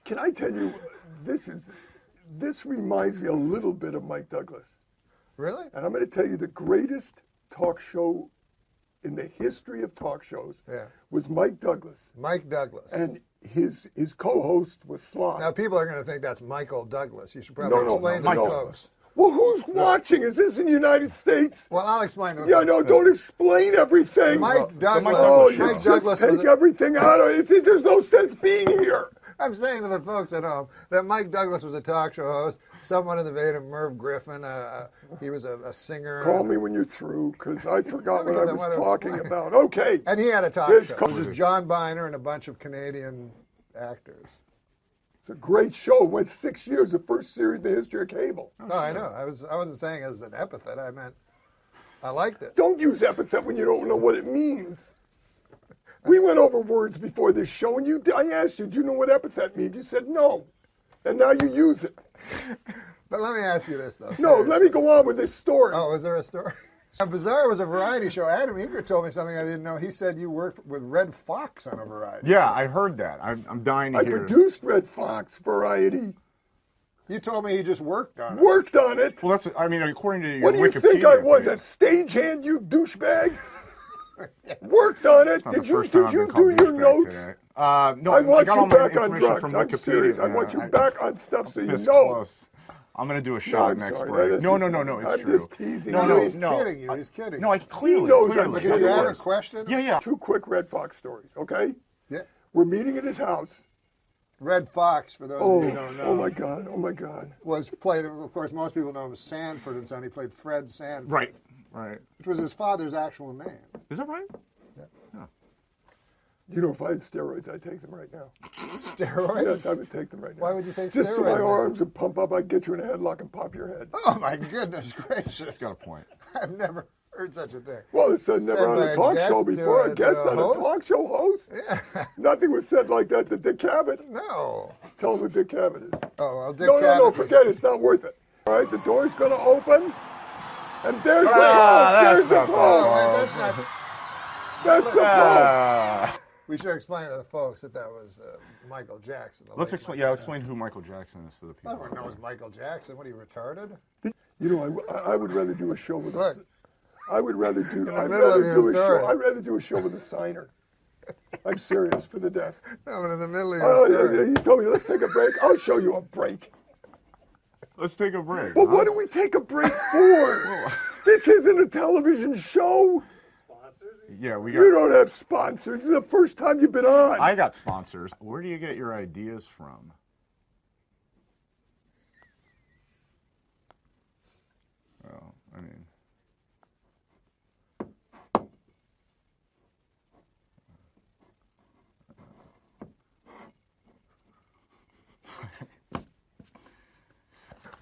Can I tell you, this reminds me a little bit of Mike Douglas. Really? And I'm going to tell you the greatest talk show in the history of talk shows was Mike Douglas. Mike Douglas. And his co-host was Sly. Now, people are going to think that's Michael Douglas. You should probably explain to the folks. Well, who's watching? Is this in the United States? Well, I'll explain to the Yeah, folks. no, don't explain everything. Mike Douglas. Oh, you Mike just Douglas was take everything out of it. There's no sense being here. I'm saying to the folks at home that Mike Douglas was a talk show host, someone in the vein of Merv Griffin. He was a singer. Call me when you're through, because I forgot what I Because I was wanted to talking explain. about. Okay. And he had a talk His show. co- It was just John Biner and a bunch of Canadian actors. It's a great show. It went 6 years, the first series in the history of cable. Oh, I know. I wasn't saying it as an epithet. I meant I liked it. Don't use epithet when you don't know what it means. We went over words before this show, and I asked you, do you know what epithet means? You said no. And now you use it. But let me ask you this, though. No, seriously. let me go on with this story. Oh, is there a story? Bizarre was a variety show. Adam Eager told me something I didn't know. He said you worked with Red Fox on a variety Yeah, show. I heard that. I'm dying to I hear it. produced Red Fox Variety. You told me he just worked on it. Worked on it. Well, that's. I mean, according to your What do you Wikipedia think I was, page, a stagehand, you douchebag? Worked on it. it's not the Did you first time I've been do called your douchebag notes? today. No, I want got you all my back on information drugs. from I'm Wikipedia. serious. I Yeah, want you back on stuff so you this know. Close. I'm gonna do a No, shot I'm next sorry. break. That's No, just- it's I'm true. just teasing No, you. no, He's no. kidding you. He's kidding No, I you. clearly. He knows clearly. I'm But kidding. did you have a Yes. question? Yeah. 2 quick Red Fox stories, okay? Yeah. We're meeting at his house. Red Fox, for those of you who don't know. Oh my God, oh my God. Was played, of course, most people know him as Sanford and Son. He played Fred Sanford. Right. Which was his father's actual name. Is that right? You know, if I had steroids, I'd take them right now. Steroids? Yes, I would take them right now. Why would you take Just steroids? so my then? arms would pump up, I'd get you in a headlock and pop your head. Oh my goodness gracious! He's got a point. I've never heard such a thing. Well, it's Said never on by a talk guest show to before. A guest to on a host? talk show host? Yeah. Nothing was said like that to Dick Cavett. No. Tell him who Dick Cavett is. Oh well, Dick No, Cavett. forget it. It's not worth it. All right, the door's going to open. And there's the pope. that's There's the not pope. Oh, wait, that's not. That's the pope. We should explain to the folks that was Michael Jackson. Let's explain. Yeah, explain who Michael Jackson is to the people. Everyone knows Michael Jackson. What are you, retarded? You know, I would rather do a show with Look. I would rather do. the I'd middle of rather your do a story. show. I'd rather do a show with a signer. I'm serious, for the deaf. No, but in the middle of Oh, your story. he told me, let's take a break. I'll show you a break. Let's take a break. But what do we take a break for? This isn't a television show. Yeah, we You got. don't have sponsors. This is the first time you've been on. I got sponsors. Where do you get your ideas from? Well, I mean.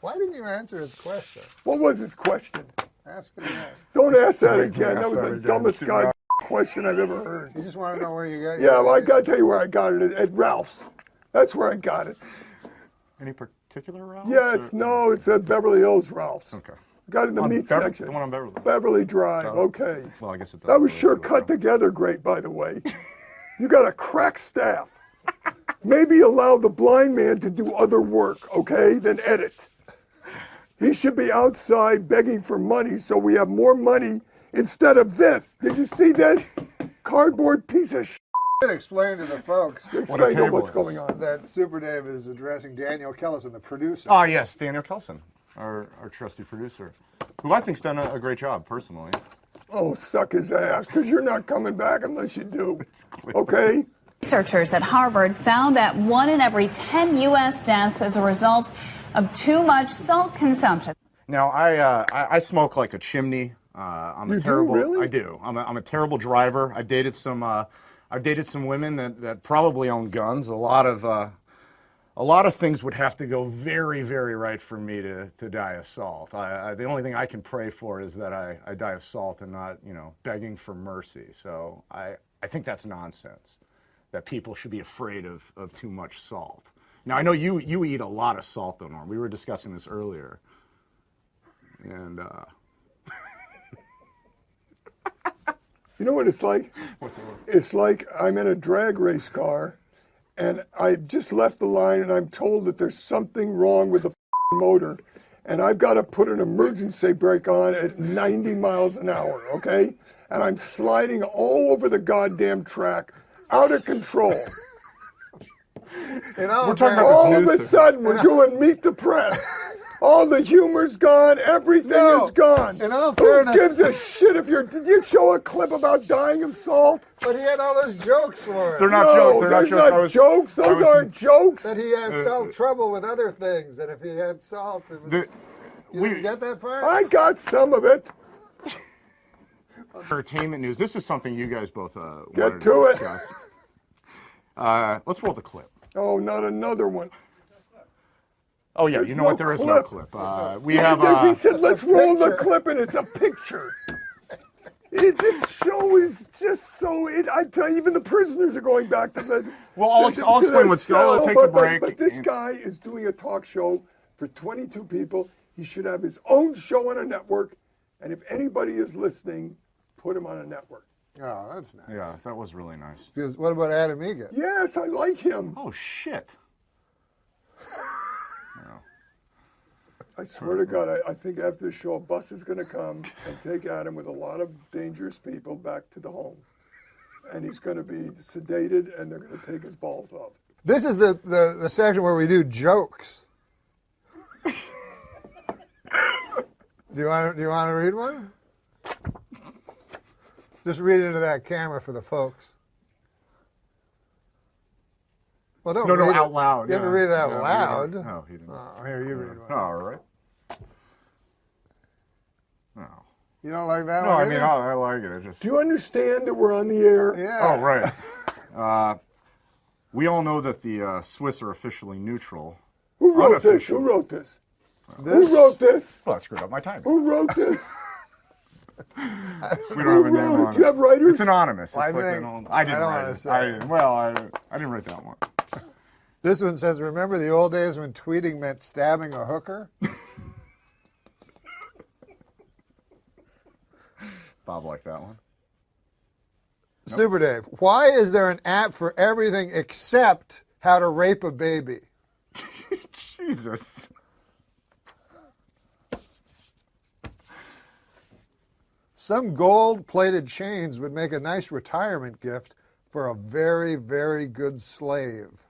Why didn't you answer his question? What was his question? Ask it again. Don't ask that Sorry, again. That was sorry, the John. dumbest god question I've ever heard. You just want to know where you got Yeah, your well, I got to tell you where I got it, at Ralph's. That's where I got it. Any particular Ralph's? Yes, no, it's at Beverly Hills Ralph's. Okay. Got it in the On meat Bever- section. the one on Beverly. Beverly Drive, Oh, okay. well, I guess it That was doesn't sure cut together great, by the way. You got a crack staff. Maybe allow the blind man to do other work, okay, than edit. He should be outside begging for money so we have more money instead of this. Did you see this? Cardboard piece of shit. Explain to the folks Explain to them what's going on. that Super Dave is addressing Daniel Kellison, the producer. Oh, yes, Daniel Kelson, our trusty producer, who I think's done a great job, personally. Oh, suck his ass, because you're not coming back unless you do. Okay? Researchers at Harvard found that 1 in every 10 U.S. deaths is a result of too much salt consumption. Now, I smoke like a chimney. I'm You a do, terrible. really? I do. I'm a terrible driver. I've dated some women that probably own guns. A lot of things would have to go very, very right for me to die of salt. The only thing I can pray for is that I die of salt and not, begging for mercy. So I think that's nonsense, that people should be afraid of too much salt. Now, I know you eat a lot of salt, though, Norm. We were discussing this earlier. And, You know what it's like? It's like I'm in a drag race car, and I just left the line, and I'm told that there's something wrong with the motor, and I've got to put an emergency brake on at 90 miles an hour, okay? And I'm sliding all over the goddamn track, out of control. You know, We're talking about all of a sudden, we're doing Meet the Press. All the humor's gone. Everything is gone. in all Who fairness- gives a shit if you're... Did you show a clip about dying of salt? But he had all those jokes for it. They're not No, jokes. They're not there's jokes. not jokes. Those aren't jokes. That he has trouble with other things, and if he had salt, it was, you didn't get that part? I got some of it. entertainment news. This is something you guys both Get wanted to it. discuss. Let's roll the clip. Oh, not another one. Oh yeah, There's you know no what? There is no clip. We have. He said, "Let's roll the clip," and it's a picture. This show is just so. I tell you, even the prisoners are going back to the. Well, I'll explain what's going on. Take a break. But this guy is doing a talk show for 22 people. He should have his own show on a network. And if anybody is listening, put him on a network. Oh, that's nice. Yeah, that was really nice. Because what about Adam Egan? Yes, I like him. Oh shit. I swear to God, I think after the show, a bus is going to come and take Adam with a lot of dangerous people back to the home. And he's going to be sedated, and they're going to take his balls off. This is the section where we do jokes. Do you want to read one? Just read into that camera for the folks. Well, don't No, read out it. loud. You have to read it out loud. No, he didn't. Oh, here, you read one. All right. No. You don't like that No, one I mean, either? I like it. I just. Do you understand that we're on the air? Yeah. Oh, right. We all know that the Swiss are officially neutral. Who wrote this? Unofficial. Who wrote this? Who wrote this? Well, that screwed up my timing. Who wrote this? We don't have a name wrote it? on Do you have writers? It's anonymous. Well, It's I like think- an old, I didn't I don't write wanna it. say I didn't write that one. This one says, remember the old days when tweeting meant stabbing a hooker? Bob liked that one. Super Dave, why is there an app for everything except how to rape a baby? Jesus. Some gold-plated chains would make a nice retirement gift for a very, very good slave.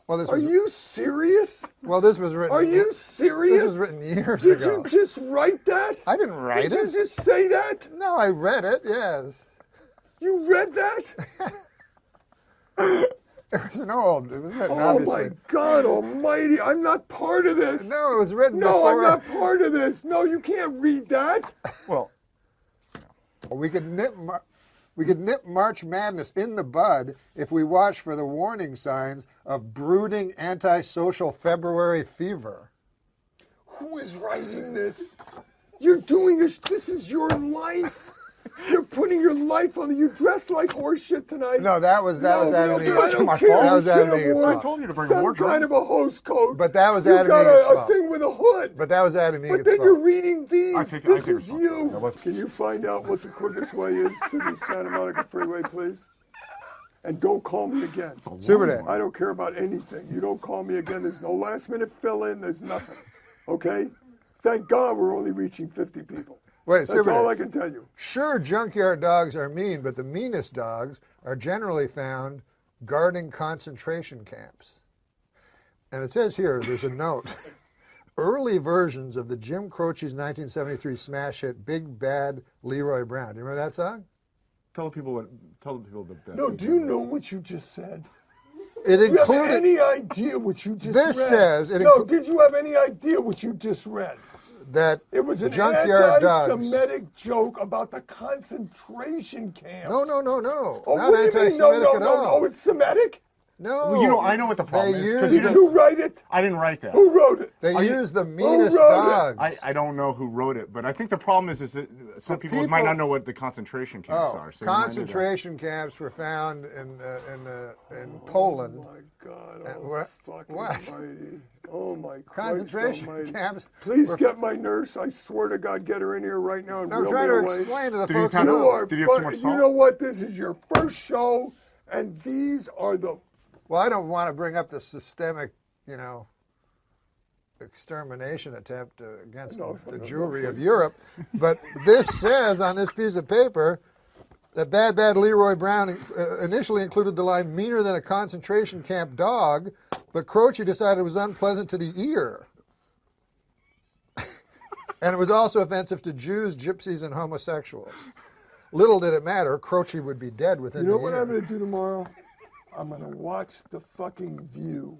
Well, this Are was, you serious? well, this was written. Are you serious? This was written years Did ago. you just write that? I didn't write Did it. you just say that? No, I read it. Yes. You read that? It was an old. It was written, Oh obviously. my God Almighty! I'm not part of this. No, it was written No, before. I'm not part of this. No, you can't read that. Well, we could nip March Madness in the bud if we watch for the warning signs of brooding antisocial February fever. Who is writing this? You're doing this. This is your life. You're putting your life on it. You dress like horse shit tonight. No, that was Adam Egan. I don't care. That was You Adam should have Egan's worn fault. told you to bring a some wardrobe. kind of a host coat. But that was You Adam got Egan's a fault. thing with a hood. But that was Adam Egan's But then fault. you're reading these. I This take is you. responsibility. Can you find out what the quickest way is to the Santa Monica Freeway, please? And don't call me again. Super Dave. I don't care about anything. You don't call me again. There's no last minute fill in. There's nothing. Okay? Thank God we're only reaching 50 people. Wait, That's Super all Dave. I can tell you. Sure, junkyard dogs are mean, but the meanest dogs are generally found guarding concentration camps. And it says here, there's a note. Early versions of the Jim Croce's 1973 smash hit Big Bad Leroy Brown. Do you remember that song? Tell the people the. No, do you know what you just said? It Do you have included. any idea what you just This read? says it No, did you have any idea what you just read? that It was an junkyard dogs. anti-Semitic joke about the concentration camp. No. Oh, Not what do you mean? anti-Semitic no, at no, all. No, it's Semitic? No. Well, you know, I know what the problem They is. use 'cause Did you write it? I didn't write that. Who wrote it? They Are you- use the meanest wrote it? dogs. I don't know who wrote it, but I think the problem is that some people, might people- not know what the concentration camps are. So you might need to- Concentration camps were found in Poland. Oh my God! And Oh, what? fucking What? almighty. Oh my Christ Concentration almighty. camps. Please were- get my nurse. I swear to God, get her in here right now and I'm reel trying me to away. explain to the Did you folks tell who them- You know. are. Did you have too much You salt? know what? This is your first show, and these are the. Well, I don't want to bring up the systemic, extermination attempt against the Jewry of Europe, but this says on this piece of paper that Bad Leroy Brown initially included the line "meaner than a concentration camp dog," but Croce decided it was unpleasant to the ear. And it was also offensive to Jews, gypsies, and homosexuals. Little did it matter, Croce would be dead within You know the what year. I'm going to do tomorrow? I'm going to watch the fucking View.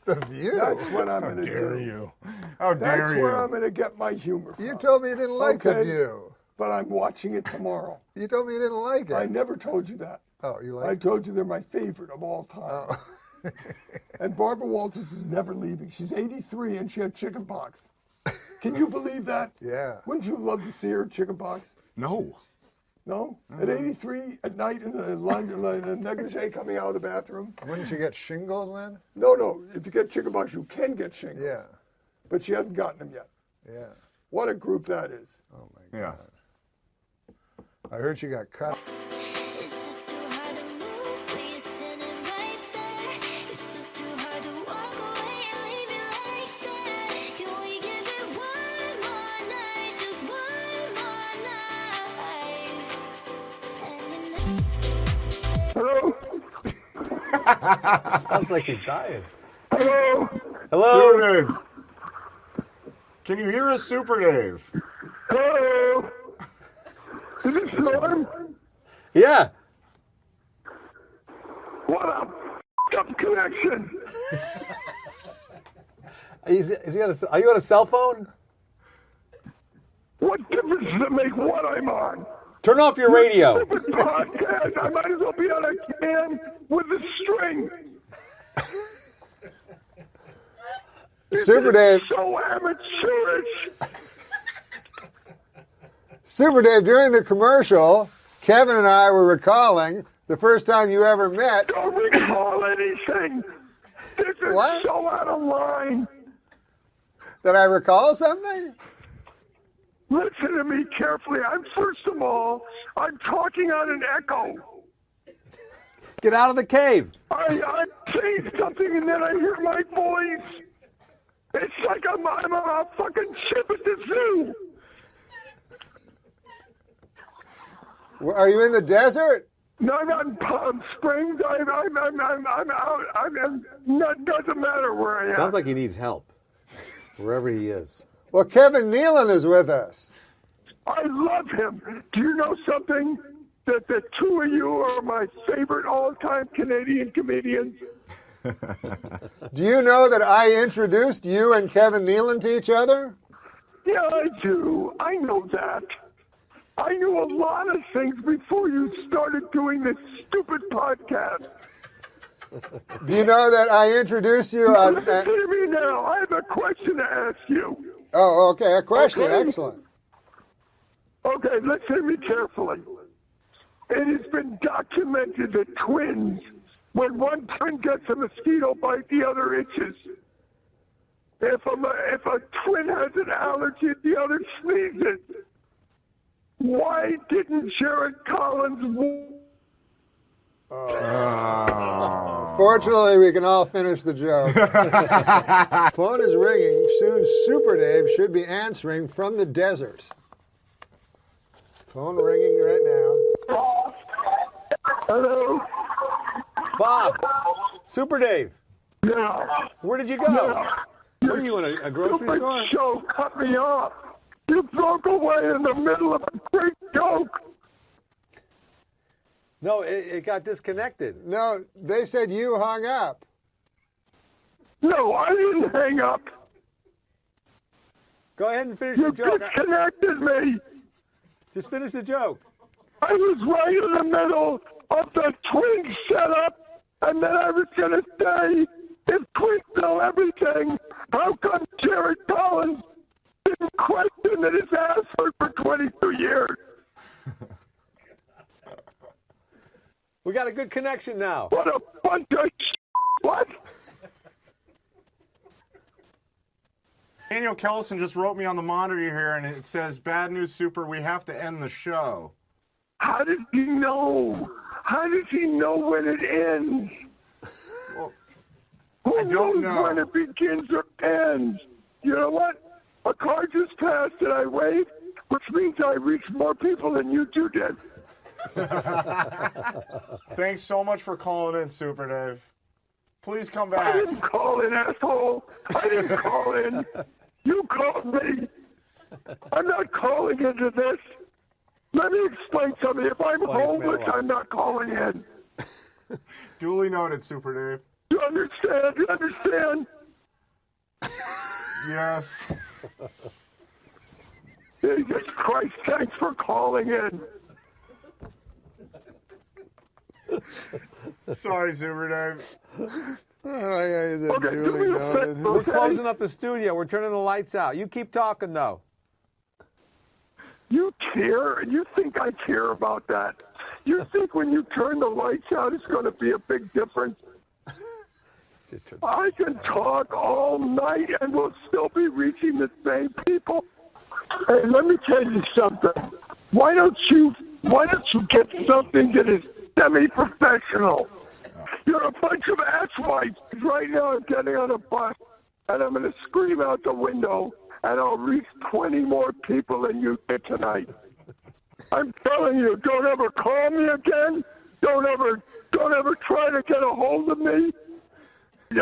The View? That's what I'm going to do. How dare you? How dare That's you? where I'm going to get my humor from. You told me you didn't like The Okay? View. But I'm watching it tomorrow. You told me you didn't like it. I never told you that. Oh, you I like it? told you they're my favorite of all time. Oh. And Barbara Walters is never leaving. She's 83 and she had chicken pox. Can you believe that? Yeah. Wouldn't you love to see her chicken pox? No. No? At 83 at night in the negligee coming out of the bathroom? Wouldn't you get shingles then? No. If you get chicken pox, you can get shingles. Yeah. But she hasn't gotten them yet. Yeah. What a group that is. Oh my Yeah. God. I heard she got cut. It's just too hard to move when you're standing right there. It's just too hard to walk away and leave it like that. Can we give it one more night, just one more night? And then Hello? Sounds like he's dying. Hello? Hello? Super Dave. Can you hear us, Super Dave? Hello? Is this Norm? Yeah. What a up connection. Are you on a cell phone? What difference does it make what I'm on? Turn off your radio. Stupid podcast. I might as well be on a can with a string. Super Dave. So amateurish. Super Dave, during the commercial, Kevin and I were recalling the first time you ever met. Don't recall anything. This is What? so out of line. Did I recall something? Listen to me carefully. First of all, I'm talking on an echo. Get out of the cave. I say something and then I hear my voice. It's like I'm on a fucking ship at the zoo. Are you in the desert? Not on Palm Springs. I'm out. Doesn't matter where I am. Sounds like he needs help, wherever he is. Well, Kevin Nealon is with us. I love him. Do you know something? That the two of you are my favorite all-time Canadian comedians. Do you know that I introduced you and Kevin Nealon to each other? Yeah, I do. I know that. I knew a lot of things before you started doing this stupid podcast. Do you know that I introduced you on... Listen to me now. I have a question to ask you. Oh, okay. A question. Okay. Excellent. Okay, listen to me carefully. It has been documented that twins, when one twin gets a mosquito bite, the other itches. If a twin has an allergy, the other sneezes. Why didn't Jared Collins... Fortunately, we can all finish the joke. Phone is ringing. Soon Super Dave should be answering from the desert. Phone ringing right now. Hello? Bob! Super Dave! Yeah. Where did you go? Yeah. What are you in a grocery Stupid store? show cut me off. You broke away in the middle of a great joke. No, it got disconnected. No, they said you hung up. No, I didn't hang up. Go ahead and finish your joke. You disconnected me. Just finish the joke. I was right in the middle of the twin setup, and then I was going to say, if twins know everything, how come Jared Collins didn't question that his ass hurt for 22 years? We got a good connection now. What a bunch of what? Daniel Kellison just wrote me on the monitor here, and it says, "Bad news, Super. We have to end the show." How does he know? How does he know when it ends? Well, Who I don't knows know. when it begins or ends? You know what? A car just passed and I waved, which means I reached more people than you two did. Thanks so much for calling in, Super Dave. Please come I back. didn't call in, asshole. I didn't call in. You called me. I'm not calling into this. Let me explain something. If I'm homeless, I'm not calling in. Duly noted, Super Dave. You understand? You understand? Yes. Jesus Christ, thanks for calling in. Sorry, Super Dave. Okay, do me a favor, We're okay? closing up the studio. We're turning the lights out. You keep talking, though. You care? You think I care about that? You think when you turn the lights out, it's going to be a big difference? I can talk all night and we'll still be reaching the same people. Hey, let me tell you something. Why don't you get something that is semi-professional? You're a bunch of asswipes. Right now I'm getting on a bus and I'm going to scream out the window and I'll reach 20 more people than you did tonight. I'm telling you, don't ever call me again. Don't ever try to get a hold of me.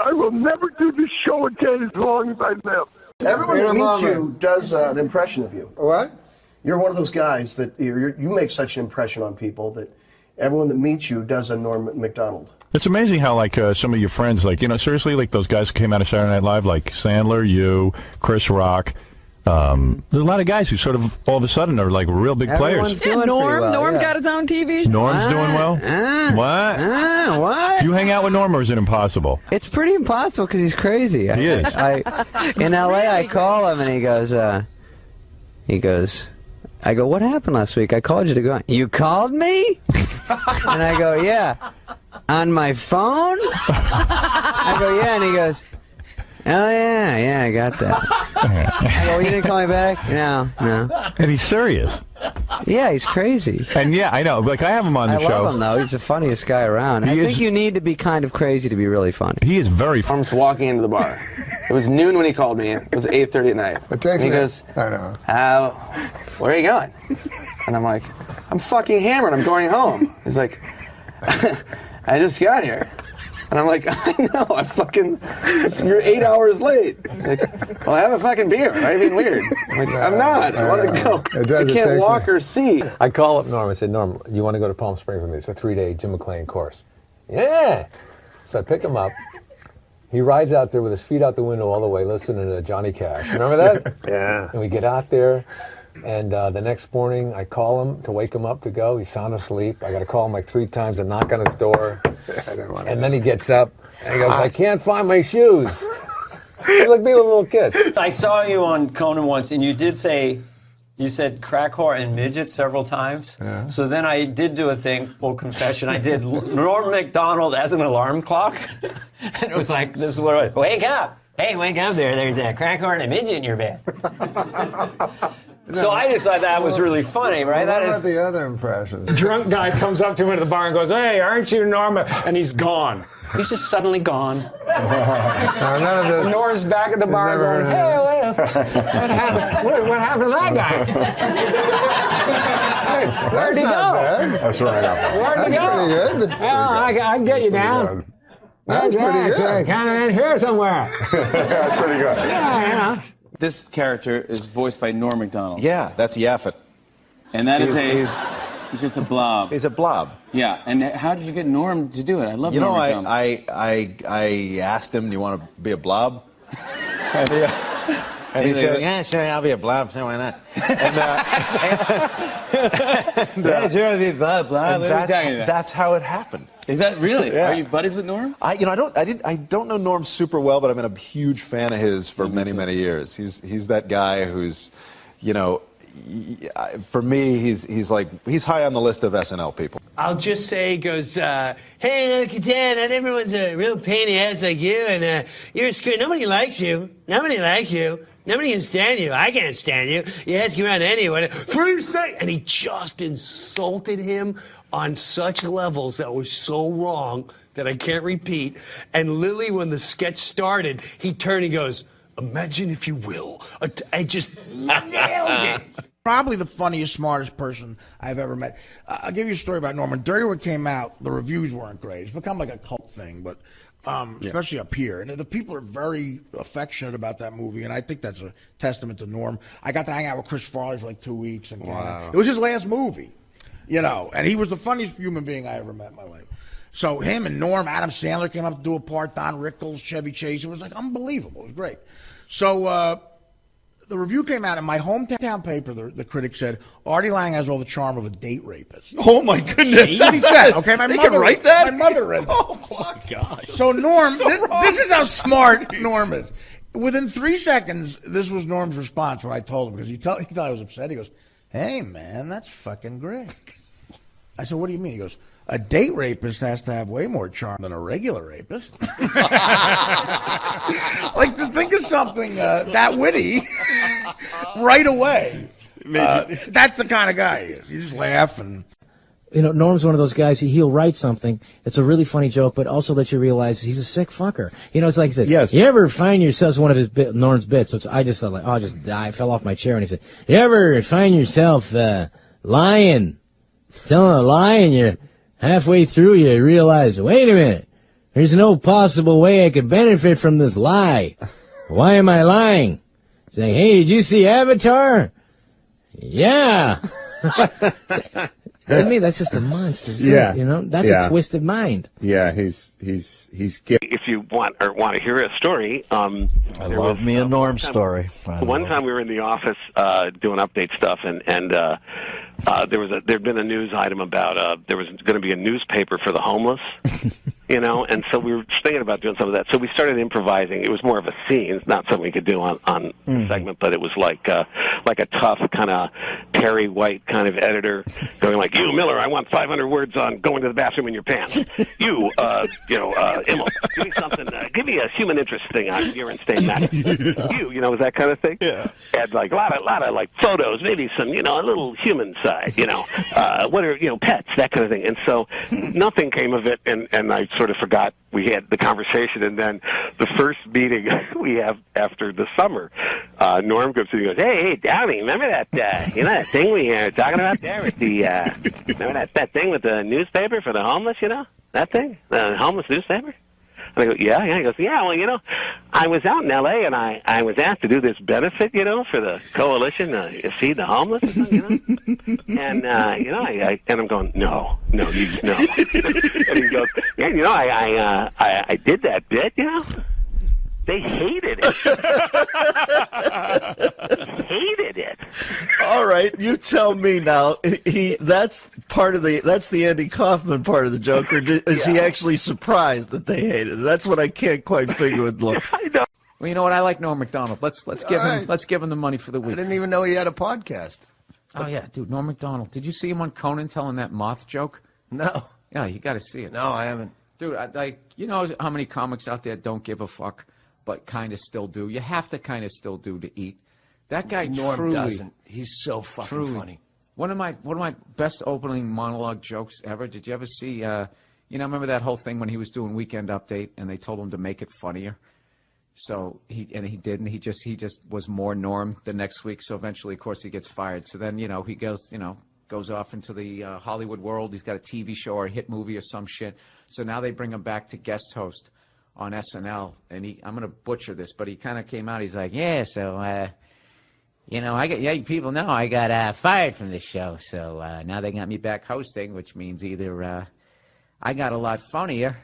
I will never do this show again as long as I live. Everyone that meets you does an impression of you. What? You're one of those guys that you make such an impression on people that everyone that meets you does a Norm Macdonald. It's amazing how, like, some of your friends, like, you know, seriously, like those guys who came out of Saturday Night Live, like Sandler, you, Chris Rock. There's a lot of guys who sort of all of a sudden are like real big players. Norm got his own TV show. Norm's doing well. What? What? Do you hang out with Norm, or is it impossible? It's pretty impossible because he's crazy. He is. In L.A., I call him and he goes, I go, what happened last week? I called you to go on. You called me? And I go, yeah. On my phone? I go, yeah. And he goes, oh, yeah, I got that. I go, you didn't call me back? No. And he's serious. Yeah, he's crazy. And yeah, I know. Like, I have him on the show. I love him, though. He's the funniest guy around. I think you need to be kind of crazy to be really funny. He is very funny. I'm just walking into the bar. It was noon when he called me. It was 8:30 at night. It takes and he me. goes, I know. where are you going? And I'm like, I'm fucking hammered. I'm going home. He's like, I just got here. And I'm like, I know, you're 8 hours late. Like, well, have a fucking beer, right? Being weird. I'm like, I'm not. I want to go. I can't walk or see. I call up Norm. I said, Norm, you want to go to Palm Springs with me? It's a 3-day Jim McClain course. Yeah. So I pick him up. He rides out there with his feet out the window all the way, listening to Johnny Cash. Remember that? Yeah. And we get out there, and the next morning I call him to wake him up to go. He's sound asleep. I got to call him like 3 times and knock on his door. And then he gets up and he goes, I can't find my shoes. He's like being a little kid. I saw you on Conan once, and you said crack whore and midget several times. Yeah. So then I did do a thing, full confession. I did Norm Macdonald as an alarm clock. And it was like, this is what it was. Wake up. Hey, wake up there. There's a crack whore and a midget in your bed. So I just thought that was really funny, right? What about the other impressions? Drunk guy comes up to him at the bar and goes, hey, aren't you Norma? And he's gone. He's just suddenly gone. None of this. Nora's back at the bar going, hey, what happened? What happened to that guy? Hey, where'd he go? Bad. That's right. Where'd he go? Pretty good. Well, I can get you down. That's pretty good. Kind of in here somewhere. That's pretty good. Yeah. This character is voiced by Norm Macdonald. Yeah, that's Yaphet. And that he's just a blob. He's a blob. Yeah, and how did you get Norm to do it? I love Norm Macdonald. I asked him, do you want to be a blob? And he said, yeah, sure, I'll be a blob. Sure, why not? Yeah, sure, I'll be a blob. That's how it happened. Is that really? Yeah. Are you buddies with Norm? I don't know Norm super well, but I've been a huge fan of his for many years. He's that guy who's, for me, he's high on the list of SNL people. I'll just say, he goes, hey, look at that, not everyone's a real pain in the ass like you, and you're a screw. Nobody likes you. Nobody likes you. Nobody can stand you. I can't stand you. You ask around anyone. 3 seconds. And he just insulted him on such levels that was so wrong that I can't repeat. And Lily, when the sketch started, he turned and goes, imagine if you will. I just nailed it. Probably the funniest, smartest person I've ever met. I'll give you a story about Norman. Dirty Work came out. The reviews weren't great. It's become like a cult thing, but especially up here. And the people are very affectionate about that movie, and I think that's a testament to Norm. I got to hang out with Chris Farley for like 2 weeks. And wow. It was his last movie, and he was the funniest human being I ever met in my life. So him and Norm, Adam Sandler came up to do a part, Don Rickles, Chevy Chase. It was like unbelievable. It was great. So the review came out, in my hometown paper, the critic said, Artie Lang has all the charm of a date rapist. Oh, my goodness. That's what he said. Okay, my They mother can write that? My mother read that. Oh, my gosh. So Norm, this is how smart Norm is. Within 3 seconds, this was Norm's response when I told him, because he thought I was upset. He goes, hey, man, that's fucking great. I said, what do you mean? He goes, a date rapist has to have way more charm than a regular rapist. Like, to think of something that witty right away. That's the kind of guy he is. You just laugh and... Norm's one of those guys, he'll write something, it's a really funny joke, but also let you realize he's a sick fucker. It's like he said, yes. You ever find yourself, one of Norm's bits, so I just thought, like, I fell off my chair, and he said, you ever find yourself lying, telling a lie, and you're halfway through, you realize, wait a minute, there's no possible way I could benefit from this lie. Why am I lying? Saying, hey, did you see Avatar? Yeah. To me, that's just a monster. Yeah. That's a twisted mind. Yeah, he's If you want to hear a story, I love me a Norm story. One time we were in the office doing update stuff, and there'd been a news item about there was going to be a newspaper for the homeless, and so we were thinking about doing some of that. So we started improvising. It was more of a scene, not something we could do on the segment, but it was like a tough kind of Perry White kind of editor going like, you, Miller, I want 500 words on going to the bathroom in your pants. You, Immel, give me something, give me a human interest thing on your insane matter. You, was that kind of thing? Yeah. Had like a lot of like photos, maybe some, a little human side, what are, pets, that kind of thing. And so nothing came of it, and I sort of forgot we had the conversation, and then the first meeting we have after the summer, Norm comes in and goes, "Hey, Downey, remember that that thing we were talking about there with the remember that thing with the newspaper for the homeless? That thing, the homeless newspaper?" And I go, yeah. He goes, yeah, well, I was out in L.A. and I was asked to do this benefit, for the coalition to feed the homeless, and and I'm going, no. And he goes, yeah, I did that bit, They hated it. Hated it. All right, you tell me now. That's the Andy Kaufman part of the joke, or is he actually surprised that they hated it? That's what I can't quite figure with Norm. Well, you know what? I like Norm Macdonald. Let's give him the money for the week. I didn't even know he had a podcast. Oh yeah, dude, Norm Macdonald. Did you see him on Conan telling that moth joke? No. Yeah, you got to see it. No, I haven't. Dude, you know how many comics out there don't give a fuck, but kind of still do. You have to kind of still do to eat. That guy Norm truly doesn't. He's so fucking funny. One of my best opening monologue jokes ever. Did you ever see? Remember that whole thing when he was doing Weekend Update and they told him to make it funnier. So he didn't. He just was more Norm the next week. So eventually, of course, he gets fired. So then he goes off into the Hollywood world. He's got a TV show or a hit movie or some shit. So now they bring him back to guest host on SNL, and I'm going to butcher this, but he kind of came out. He's like, yeah, so, people know I got fired from this show, so now they got me back hosting, which means either I got a lot funnier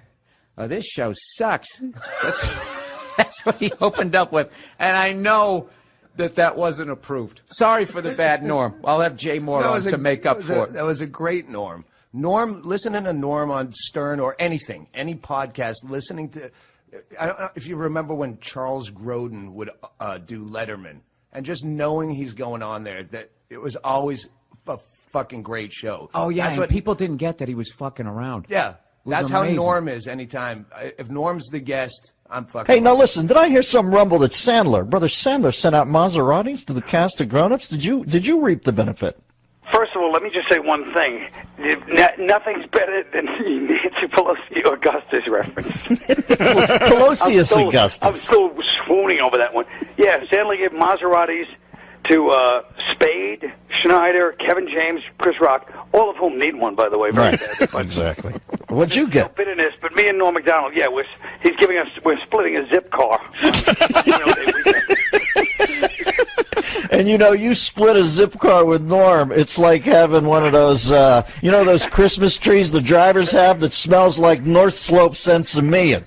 or this show sucks. That's what he opened up with, and I know that wasn't approved. Sorry for the bad Norm. I'll have Jay Moore on to make up for it. That was a great Norm. Listening to Norm on Stern or anything, any podcast, listening to, I don't know if you remember when Charles Grodin would do Letterman, and just knowing he's going on there, that it was always a fucking great show. Oh, yeah, that's what people didn't get, that he was fucking around. Yeah, that's how Norm is anytime. If Norm's the guest, I'm fucking. Hey, now listen, did I hear some rumble that Brother Sandler sent out Maseratis to the cast of Grown Ups? Did you reap the benefit? First of all, let me just say one thing. Nothing's better than the Nancy Pelosi Augustus reference. Pelosi Augustus. I'm still swooning over that one. Yeah, Sandler gave Maseratis to Spade, Schneider, Kevin James, Chris Rock, all of whom need one, by the way. Very bad. Exactly. What'd you get? No bitterness, but me and Norm Macdonald, yeah, we're splitting a zip car. And you split a zip car with Norm. It's like having one of those, those Christmas trees the drivers have that smells like North Slope Sensimilla.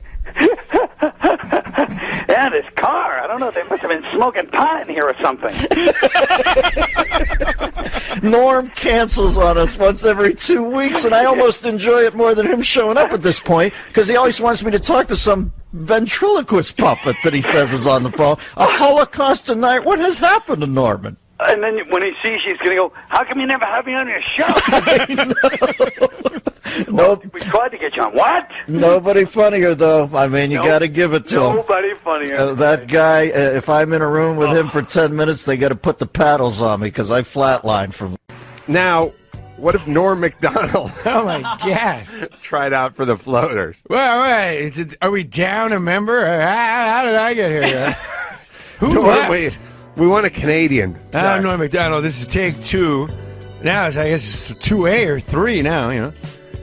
Yeah, this car. I don't know. They must have been smoking pot in here or something. Norm cancels on us once every 2 weeks, and I almost enjoy it more than him showing up at this point, because he always wants me to talk to some ventriloquist puppet that he says is on the phone. A Holocaust tonight. What has happened to Norman? And then when he sees you, he's going to go, how come you never have me on your show? Nope. We tried to get you on. What? Nobody funnier, though. I mean, you got to give it to him. Nobody funnier. That guy, if I'm in a room with him for 10 minutes, they got to put the paddles on me because I flatline from. Now, what if Norm Macdonald Oh, my God. tried out for the Floaters? Well, wait. Are we down a member? How did I get here? Who Norm, left? we want a Canadian. I'm Norm Macdonald. This is take 2. Now, I guess it's 2A or 3 now,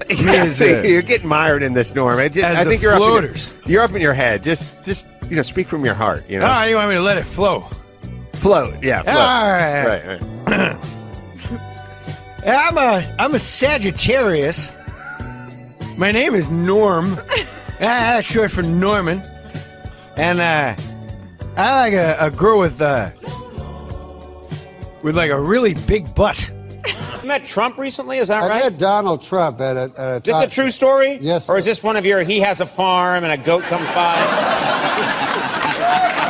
You're getting mired in this, Norm. I think you're Floaters. You're up in your head. Just speak from your heart. Oh, you want me to let it flow? Float, yeah. Float. All right. I'm a Sagittarius. My name is Norm. That's short for Norman. And I like a girl with like a really big butt. You met Trump recently, is that right? I met Donald Trump at a... Is this a true story? Yes. Or is this one of your, he has a farm and a goat comes by?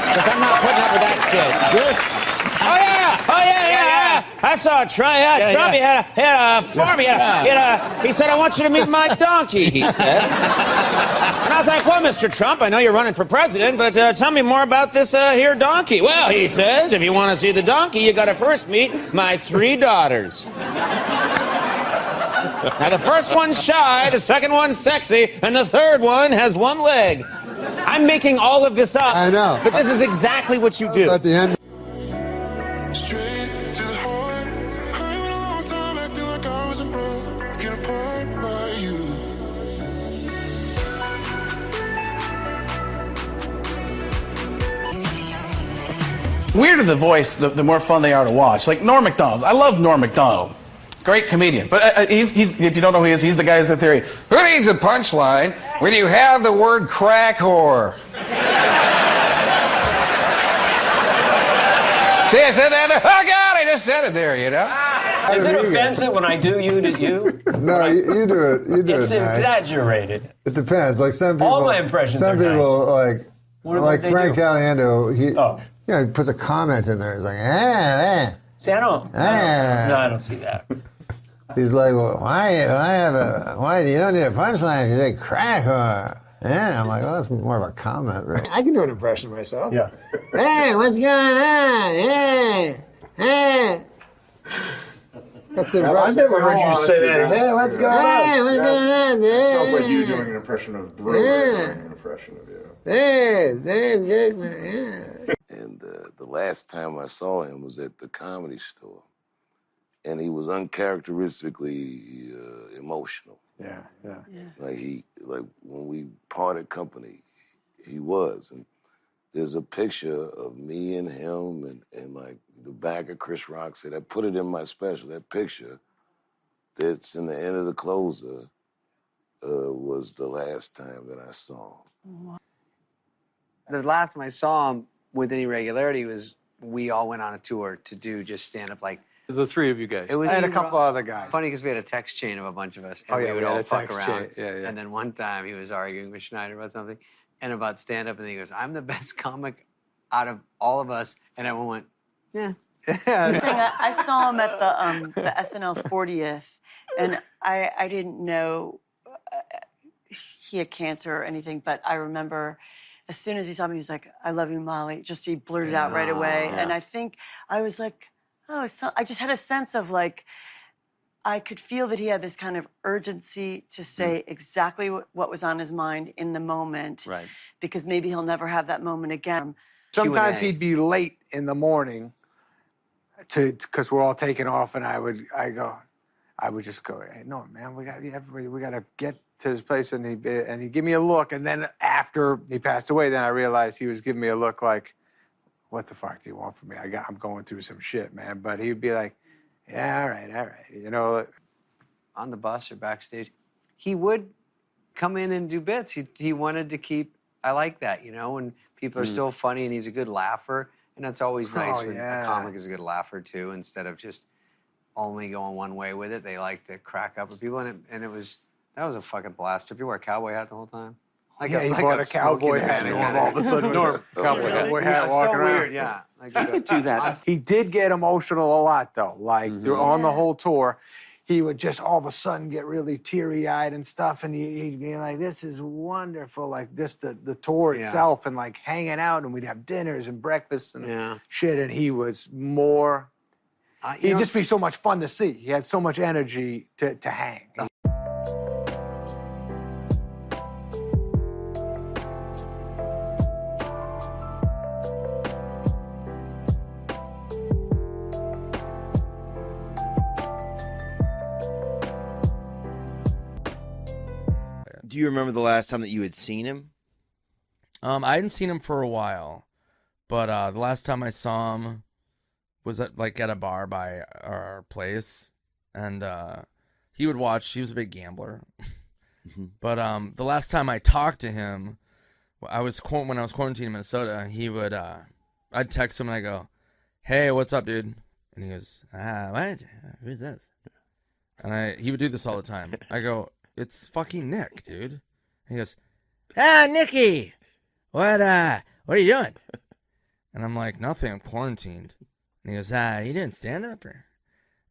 Because I'm not putting up with that shit. Yes. Oh, yeah. I saw Trump. Trump, he had a farm. He said, I want you to meet my donkey, he said. And I was like, well, Mr. Trump, I know you're running for president, but tell me more about this here donkey. Well, he says, if you want to see the donkey, you got to first meet my 3 daughters. Now, the first one's shy, the second one's sexy, and the third one has one leg. I'm making all of this up. I know. But this is exactly what you do. At the end. Weirder the voice, the more fun they are to watch. Like Norm Macdonald. I love Norm Macdonald. Great comedian. But he's if you don't know who he is, he's the guy who's the theory. Who needs a punchline when you have the word crack whore? See, I said that. Oh, God, I just said it there, you know? Is it offensive when I do you to you? No, you do it. You do It's it nice. exaggerated. It depends. Like some people. All my impressions Some are people nice. like they Frank do? Caliendo. He he puts a comment in there. He's like, See, I don't see that. He's like, well, why you don't need a punchline if you say crack or I'm like, well, that's more of a comment, right? I can do an impression myself. Yeah. Hey, what's going on? Hey. That's it. I've never heard you say that. Hey, what's going on? Hey, what's going on? Sounds like you doing an impression of Brewer doing an impression of you. Hey, Dave Goodman, And the last time I saw him was at the Comedy Store. And he was uncharacteristically emotional. Yeah. Like when we parted company, he was. And there's a picture of me and him and like the back of Chris Rock said, I put it in my special. That picture that's in the end of the closer was the last time that I saw him. The last time I saw him with any regularity was we all went on a tour to do just stand-up like The three of you guys. It was I had a me, couple other guys. Funny because we had a text chain of a bunch of us, and Oh, yeah, we would we had all a fuck text around. chain. Yeah. And then one time he was arguing with Schneider about something, and about stand-up, and he goes, "I'm the best comic out of all of us," and everyone went, "Yeah." I saw him at the SNL 40th, and I didn't know he had cancer or anything, but I remember as soon as he saw me, he was like, "I love you, Molly." Just he blurted out right away, and I think I was like, oh, I just had a sense of like, I could feel that he had this kind of urgency to say exactly what was on his mind in the moment, right? Because maybe he'll never have that moment again. Sometimes he'd be late in the morning because we're all taking off, and I would just go, "Hey, no, man, we got to get to this place," and he'd give me a look, and then after he passed away, then I realized he was giving me a look like, "What the fuck do you want from me? I'm going through some shit, man." But he'd be like, "Yeah, all right, you know." On the bus or backstage, he would come in and do bits. He wanted to keep. I like that, you know, when people are still funny and he's a good laugher, and that's always nice when a comic is a good laugher too, instead of just only going one way with it. They like to crack up with people, and that was a fucking blast. Did you wear a cowboy hat the whole time? He bought a cowboy hat, and all of a sudden, cowboy hat walking around. Weird, yeah. Like, I could do that. He did get emotional a lot, though. Like on the whole tour, he would just all of a sudden get really teary-eyed and stuff, and he'd be like, "This is wonderful!" Like this, the tour itself, and like hanging out, and we'd have dinners and breakfasts and shit. And he was more. He'd just be so much fun to see. He had so much energy to hang. Do you remember the last time that you had seen him? I hadn't seen him for a while, but the last time I saw him was at a bar by our place, and he would watch. He was a big gambler, but the last time I talked to him, when I was quarantined in Minnesota, he would I'd text him and I go, "Hey, what's up, dude?" And he goes, "What? Who's this?" And he would do this all the time. I go, "It's fucking Nick, dude." And he goes, "Nicky, what are you doing?" And I'm like, "Nothing, I'm quarantined." And he goes, "You didn't stand up?"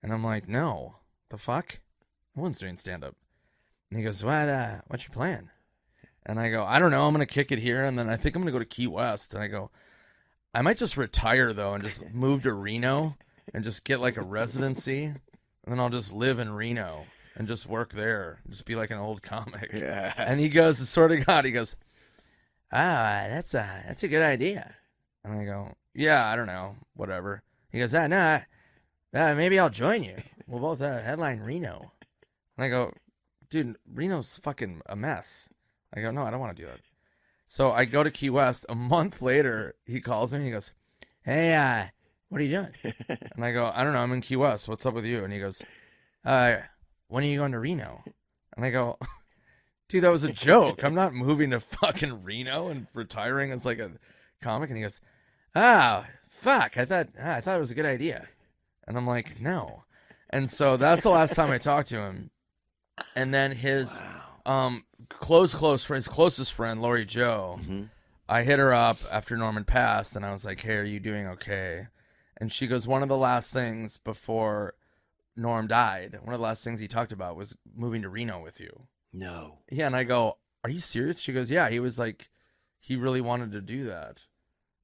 And I'm like, "No, the fuck? No one's doing stand up." And he goes, "What's your plan?" And I go, "I don't know, I'm gonna kick it here, and then I think I'm gonna go to Key West." And I go, "I might just retire though and just move to Reno and just get like a residency, and then I'll just live in Reno." and just work there, just be like an old comic. Yeah. And he goes, swear to God, he goes, that's a good idea. And I go, yeah, I don't know, whatever. He goes, no, maybe I'll join you. We'll both headline Reno. And I go, dude, Reno's fucking a mess. I go, no, I don't want to do that. So I go to Key West. A month later, he calls me. And he goes, hey, what are you doing? And I go, I don't know. I'm in Key West. What's up with you? And he goes, when are you going to Reno? And I go, dude, that was a joke. I'm not moving to fucking Reno and retiring as like a comic. And he goes, fuck. I thought it was a good idea. And I'm like, no. And so that's the last time I talked to him. And then his his closest friend, Lori Jo, I hit her up after Norman passed, and I was like, hey, are you doing okay? And she goes, one of the last things before Norm died, one of the last things he talked about was moving to Reno with you. No. Yeah, and I go, are you serious? She goes, yeah, he was like, he really wanted to do that.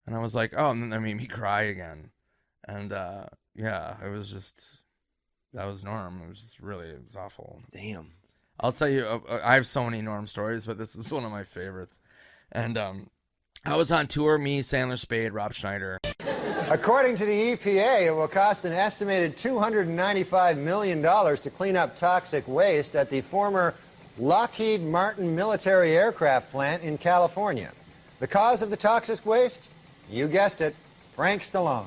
And I was like, oh, and then that made me cry again. And yeah, it was just, that was Norm. It was awful. Damn. I'll tell you, I have so many Norm stories, but this is one of my favorites. And I was on tour, me, Sandler Spade, Rob Schneider. According to the EPA, it will cost an estimated $295 million to clean up toxic waste at the former Lockheed Martin military aircraft plant in California. The cause of the toxic waste? You guessed it, Frank Stallone.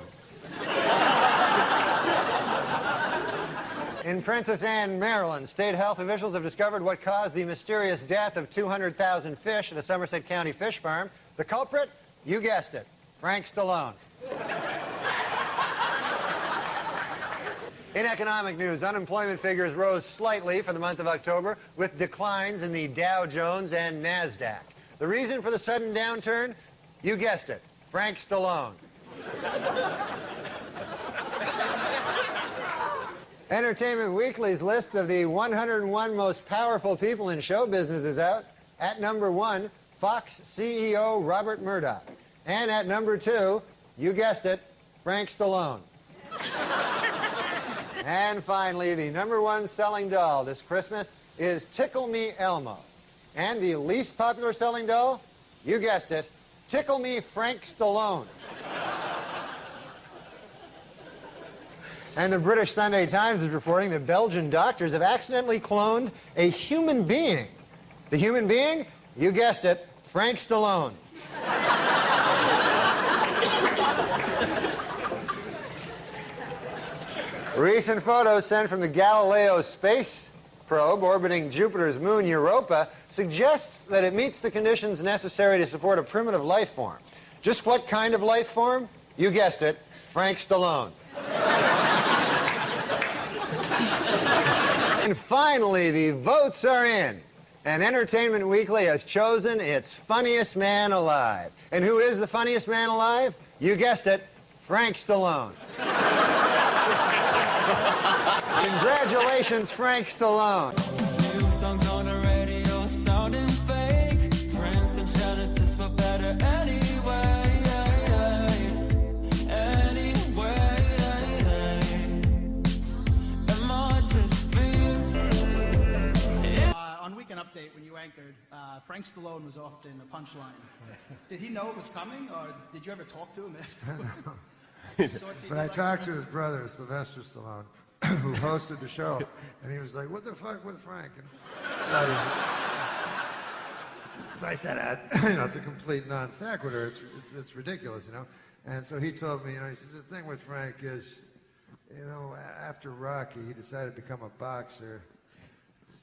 In Princess Anne, Maryland, state health officials have discovered what caused the mysterious death of 200,000 fish at a Somerset County fish farm. The culprit? You guessed it, Frank Stallone. In economic news, unemployment figures rose slightly for the month of October, with declines in the Dow Jones and NASDAQ. The reason for the sudden downturn? You guessed it, Frank Stallone. Entertainment Weekly's list of the 101 most powerful people in show business is out. At number 1, Fox CEO Robert Murdoch. And at number 2, you guessed it, Frank Stallone. And finally, the number 1 selling doll this Christmas is Tickle Me Elmo. And the least popular selling doll? You guessed it, Tickle Me Frank Stallone. And the British Sunday Times is reporting that Belgian doctors have accidentally cloned a human being. The human being? You guessed it, Frank Stallone. Recent photos sent from the Galileo space probe orbiting Jupiter's moon Europa suggests that it meets the conditions necessary to support a primitive life form. Just what kind of life form? You guessed it, Frank Stallone. And finally, the votes are in. And Entertainment Weekly has chosen its funniest man alive. And who is the funniest man alive? You guessed it, Frank Stallone. Congratulations, Frank Stallone. New songs on the radio sounding fake. Trends and Genesis for better anyway. On Weekend Update, when you anchored, Frank Stallone was often the punchline. Did he know it was coming, or did you ever talk to him afterwards? But I talked to his brother, Sylvester Stallone, who hosted the show, and he was like, what the fuck with Frank? And so I said, it's a complete non sequitur. It's ridiculous, And so he told me, he says, the thing with Frank is, after Rocky, he decided to become a boxer.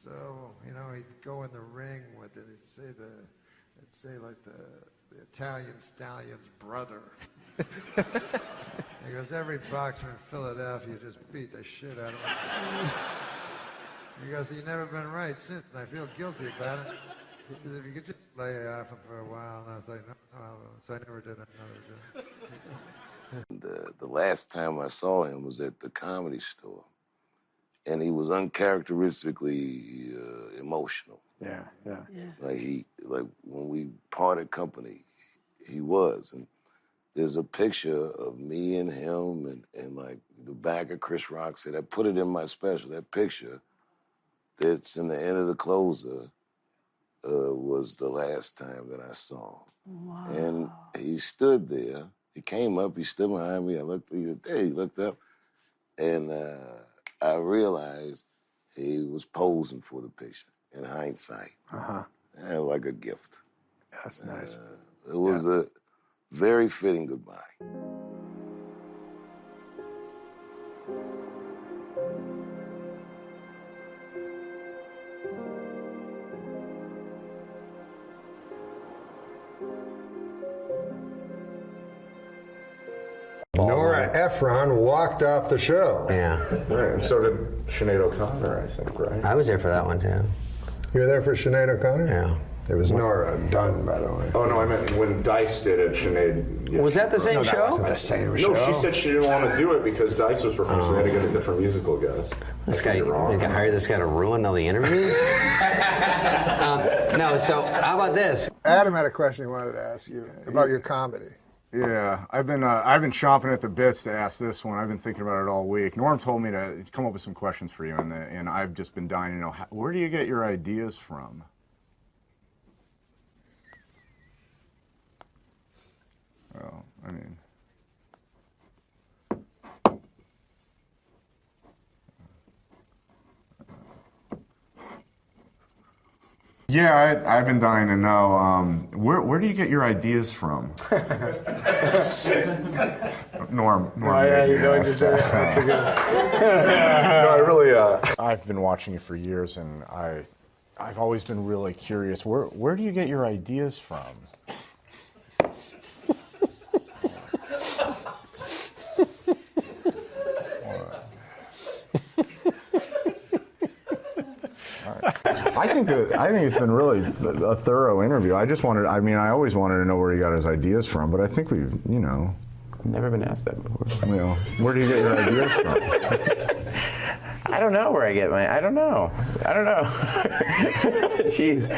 So, he'd go in the ring with it. He'd say like the Italian stallion's brother. He goes, every boxer in Philadelphia just beat the shit out of him. He goes, you've never been right since, and I feel guilty about it. He says, if you could just lay off him for a while. And I was like, no. So I never did another job. The last time I saw him was at the Comedy Store. And he was uncharacteristically emotional. Yeah. Like when we parted company, he was. And there's a picture of me and him and like the back of Chris Rock said, I put it in my special, that picture that's in the end of the closer was the last time that I saw him. Wow. And he stood there. He came up, he stood behind me. I looked, he looked up, and I realized he was posing for the picture in hindsight. Like a gift. That's nice. It was a very fitting goodbye. Nora Ephron walked off the show. Yeah. Right, and so did Sinead O'Connor, I think, right? I was there for that one, too. You were there for Sinead O'Connor? Yeah. It was Nora Dunn, by the way. Oh, no, I meant when Dice did it, Sinead... Was that the same show? That wasn't the same show. No, she said she didn't want to do it because Dice was performing, so they had to get a different musical guest. This guy, you hired this guy to ruin all the interviews? No, so how about this? Adam had a question he wanted to ask you about your comedy. Yeah, I've been chomping at the bits to ask this one. I've been thinking about it all week. Norm told me to come up with some questions for you, and I've just been dying to know, where do you get your ideas from? Well, I mean... Yeah, I've been dying to know, where do you get your ideas from? Norm. Yeah, you know, That's a good. No, I really, I've been watching you for years, and I've always been really curious. Where do you get your ideas from? I think it's been really a thorough interview. I always wanted to know where he got his ideas from, but I think we've, Never been asked that before. Where do you get your ideas from? I don't know where I get I don't know. Jeez.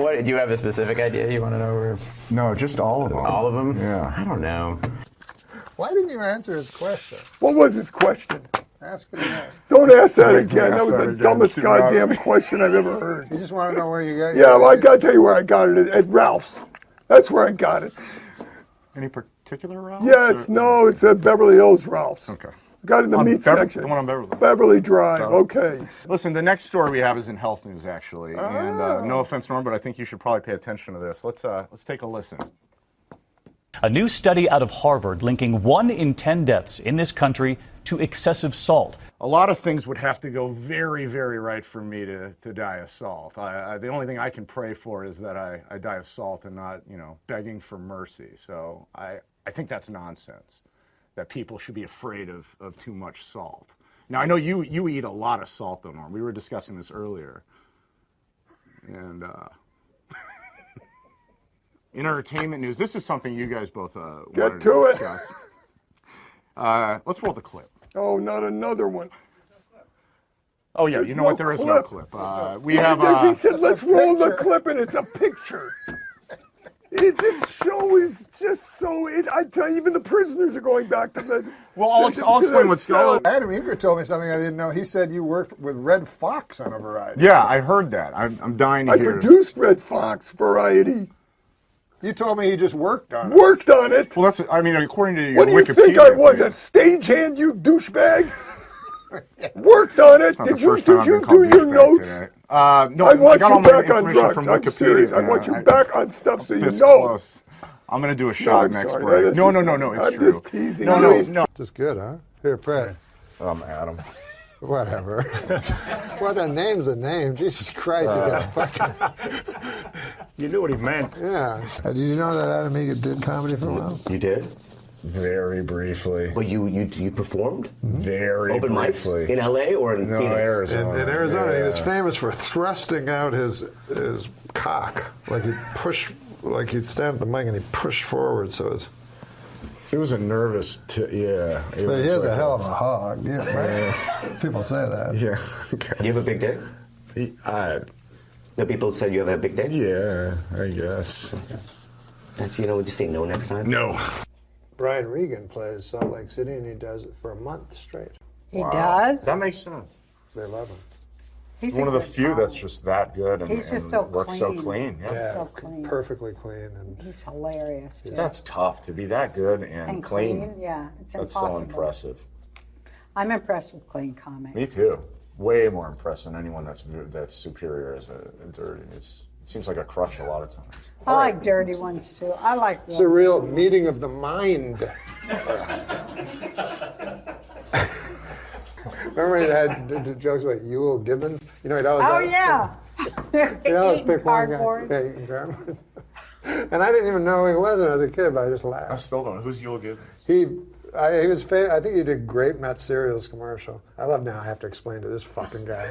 What, do you have a specific idea you want to know where? No, just all of them. All of them? Yeah. I don't know. Why didn't you answer his question? What was his question? Ask it again. Don't ask that again. That was the dumbest goddamn question I've ever heard. You just want to know where you got it? Yeah, well, I got to tell you where I got it, at Ralph's. That's where I got it. Any particular Ralph's? Yes, no, it's at Beverly Hills Ralph's. Okay. Got it in the meat section. The one on Beverly. Beverly Drive, okay. Listen, the next story we have is in health news, actually. And no offense, Norm, but I think you should probably pay attention to this. Let's take a listen. A new study out of Harvard linking 1 in 10 deaths in this country to excessive salt. A lot of things would have to go very, very right for me to die of salt. The only thing I can pray for is that I die of salt and not, begging for mercy. So I think that's nonsense, that people should be afraid of too much salt. Now, I know you eat a lot of salt, though, Norm. We were discussing this earlier. And in entertainment news, this is something you guys both wanted to discuss. Let's roll the clip. Oh, not another one. Oh, yeah, There's you know what? There is no clip. We have... He said, let's roll the clip, and it's a picture. This show is just so... I tell you, even the prisoners are going back to bed. Well, I'll explain what's going on. Adam Eager told me something I didn't know. He said you worked with Red Fox on a variety. Yeah, I heard that. I'm dying to hear. I produced Red Fox variety. You told me he just worked on it. Worked on it? Well, that's... according to your What do you think I was, a stagehand, you douchebag? Worked on it. Did you do your notes? No, I want you back on drugs. I'm serious. I want you back on stuff so you know. Close. I'm going to do a shot next break. No, it's I'm true. just teasing. No. Just good, huh? Here, Fred. Adam. Whatever. Well, that name's a name. Jesus Christ, he gets fucking... You knew what he meant. Yeah. Did you know that Adam Eager did comedy for a while? You did? Very briefly. But you performed? Very Open briefly. Mics? In L.A. or in Phoenix? Arizona. In Arizona. Yeah. He was famous for thrusting out his cock. Like he'd stand at the mic and he'd push forward so his... It was a nervous, But he has a hell of a hog. Yeah, right? People say that. Yeah. You have a big dick? No, people said you have a big dick? Yeah, I guess. That's, would you say no next time? No. Brian Regan plays Salt Lake City, and he does it for a month straight. He does? That makes sense. They love him. He's one a of the good few comic. that's just that good and, He's just and so works clean. so clean. Yeah. So clean. Perfectly clean. And He's hilarious. Too. That's tough to be that good and clean. Yeah, it's That's impossible. so impressive. I'm impressed with clean comics. Me too. Way more impressed than anyone that's superior as a dirty. It seems like a crush a lot of times. I like dirty ones too. I like. it's a real meeting of the mind. Remember he had the jokes about Ewell Gibbons? You know, he'd always Oh yeah. He'd always Eating pick one guy. cardboard. Yeah, eating cardboard. And I didn't even know who he was when I was a kid, but I just laughed. I still don't know. Who's Ewell Gibbons? He was I think he did Grape Met cereals commercial. I love now I have to explain to this fucking guy.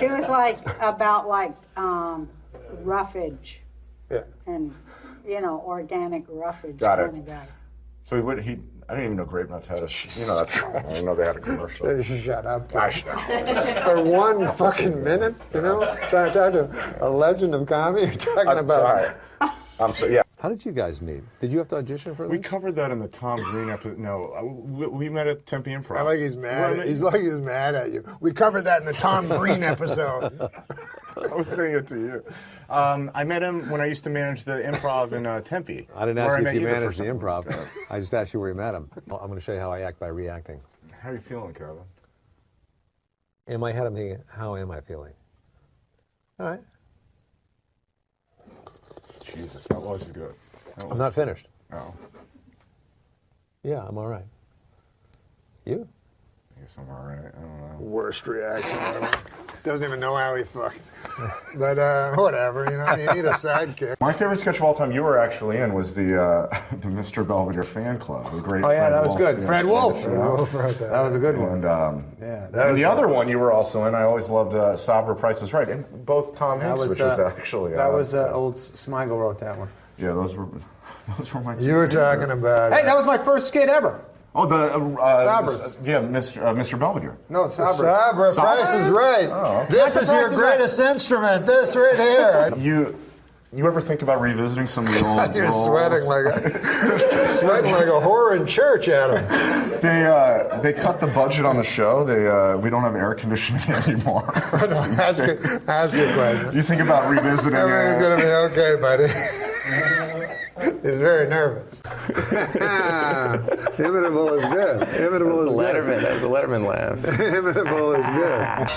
It was like about roughage. Yeah. And organic roughage. Got it. kind of guy. So I didn't even know Grape Nuts had a. That's. I didn't know they had a commercial. Shut up. For 1 fucking minute, trying to talk to a legend of comedy. You're talking about. I'm sorry. Yeah. How did you guys meet? Did you have to audition for We this? covered that in the Tom Green episode. No, we met at Tempe Improv. I like he's mad. He's like he's mad at you. We covered that in the Tom Green episode. I was saying it to you. I met him when I used to manage the improv in Tempe. I didn't ask where you if you met managed first the time. improv. I just asked you where you met him. I'm going to show you how I act by reacting. How are you feeling, Kevin? In my head, I'm thinking, how am I feeling? All right. Jesus, that was good. I'm not finished. Oh. Yeah, I'm all right. You? I guess I'm all right. I don't know. Worst reaction ever. Doesn't even know how he fucking. But whatever, you need a sidekick. My favorite sketch of all time you were actually in was the Mr. Belvedere fan club. The great. Oh yeah, Fred that was Wolf, good. yes, Fred Wolf. Fred Wolf wrote that. That was a good one. And Yeah. and the other one you were also in. I always loved Sabra Price is Right. And both Tom Hanks, which was actually. That was old Smigel wrote that one. Yeah, those were my. You were talking about. Hey, that was my first skit ever. Oh, the Sabras. Yeah, Mr. Belvedere. No, Sabras. Sabra, Price is Right. Oh. This is your greatest instrument. This right here. You ever think about revisiting some of the old You're roles? sweating like a whore in church, Adam. They cut the budget on the show. We don't have air conditioning anymore. Ask a question. You think about revisiting Everything's gonna be okay, buddy. He's very nervous. Imitable is good. Imitable is good. Letterman. That was a Letterman laugh. Imitable is good.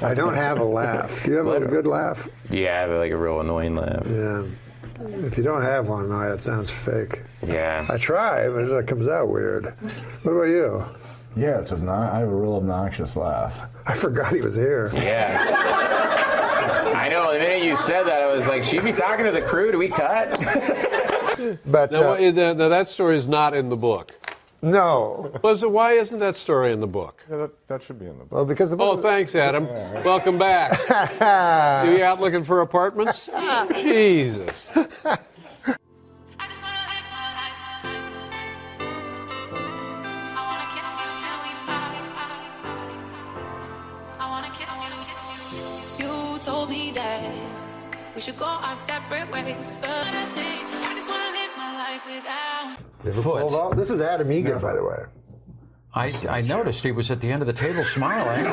I don't have a laugh. Do you have a good laugh? Yeah, I have like a real annoying laugh. Yeah. If you don't have one, no, it sounds fake. Yeah. I try, but it comes out weird. What about you? Yeah, I have a real obnoxious laugh. I forgot he was here. Yeah. I know. The minute you said that, I was like, "She'd be talking to the crew. Do we cut?" But that story is not in the book. No. Why isn't that story in the book? Yeah, that should be in the book. Well, because the book. Oh, thanks, Adam. Welcome back. You out looking for apartments? Jesus. Told me that we should go our separate ways, but I just wanna live my life without. Liverpool. This is Adam Egan, by the way. I noticed he was at the end of the table smiling.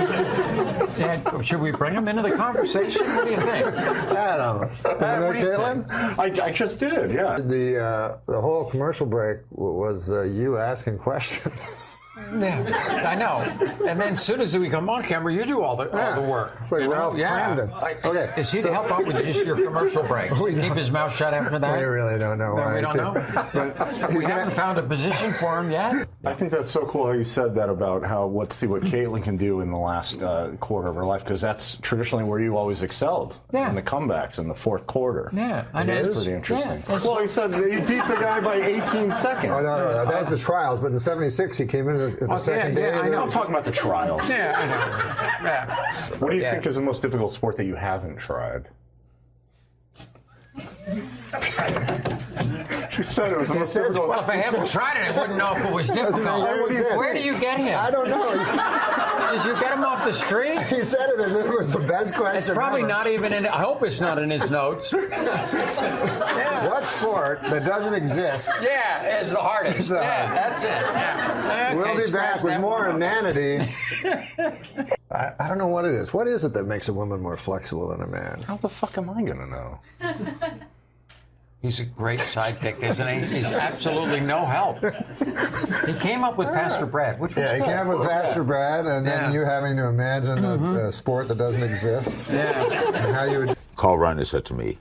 And should we bring him into the conversation? What do you think? Adam. What do you Caitlin? I just did, yeah. The whole commercial break was you asking questions. Yeah, I know. And then as soon as we come on camera, you do all the work. It's like Ralph Cramden. Okay. Is he to help out with just your commercial breaks? Keep his mouth shut after that? We really don't know why. We don't know? But we haven't found a position for him yet? I think that's so cool how you said that about how let's see what Caitlin can do in the last quarter of her life, because that's traditionally where you always excelled in the comebacks in the fourth quarter. Yeah, I know. That's pretty interesting. Yeah, well, he said he beat the guy by 18 seconds. Oh, no, that was the trials, but in '76 he came in at the second day. I know. I'm talking about the trials. Yeah, I know. Yeah. What do you think is the most difficult sport that you haven't tried? You said it was the most difficult. Well, if I hadn't tried it, I wouldn't know if it was difficult. Where do you get him? I don't know. Did you get him off the street? He said it as if it was the best question. It's probably ever. not even in. I hope it's not in his notes. What sport that doesn't exist? Yeah, is the hardest. Yeah, that's it. Yeah. We'll Okay, be back scratch with that more one. inanity. I don't know what it is. What is it that makes a woman more flexible than a man? How the fuck am I gonna know? He's a great sidekick, isn't he? He's absolutely no help. He came up with Pastor Brad, which was Yeah, he good. came up with Pastor Brad, and then Yeah. you having to imagine a sport that doesn't exist. Yeah. And how you would. Carl Reiner said to me,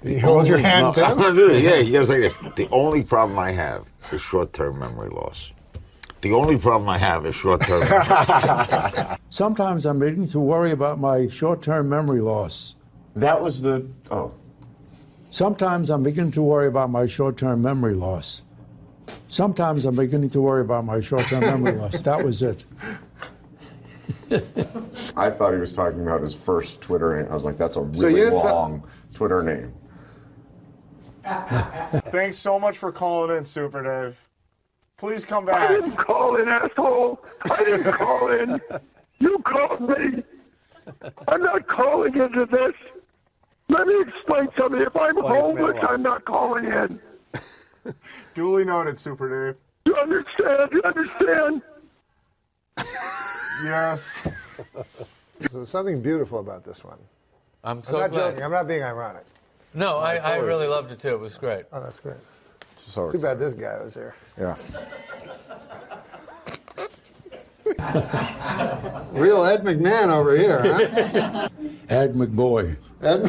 You hold your hand no, I'm down? gonna do it. Yeah, he goes like this. The only problem I have is short-term memory loss. The only problem I have is short-term memory. Sometimes I'm beginning to worry about my short-term memory loss. That was the. Oh. Sometimes I'm beginning to worry about my short-term memory loss. Sometimes I'm beginning to worry about my short-term memory loss. That was it. I thought he was talking about his first Twitter name. I was like, that's a So really you thought- long Twitter name. Thanks so much for calling in, Super Dave. Please come back. I didn't call in, asshole. I didn't call in. You called me. I'm not calling into this. Let me explain something. If I'm Well, it's been a homeless, while. I'm not calling in. Duly noted, Super Dave. You understand? You understand? Yes. There's something beautiful about this one. I'm so not glad. joking. I'm not being ironic. No, I totally- really loved it too. It was great. Oh, that's great. So Too bad this guy was here. Yeah. Real Ed McMahon over here, huh? Ed McBoy. Ed.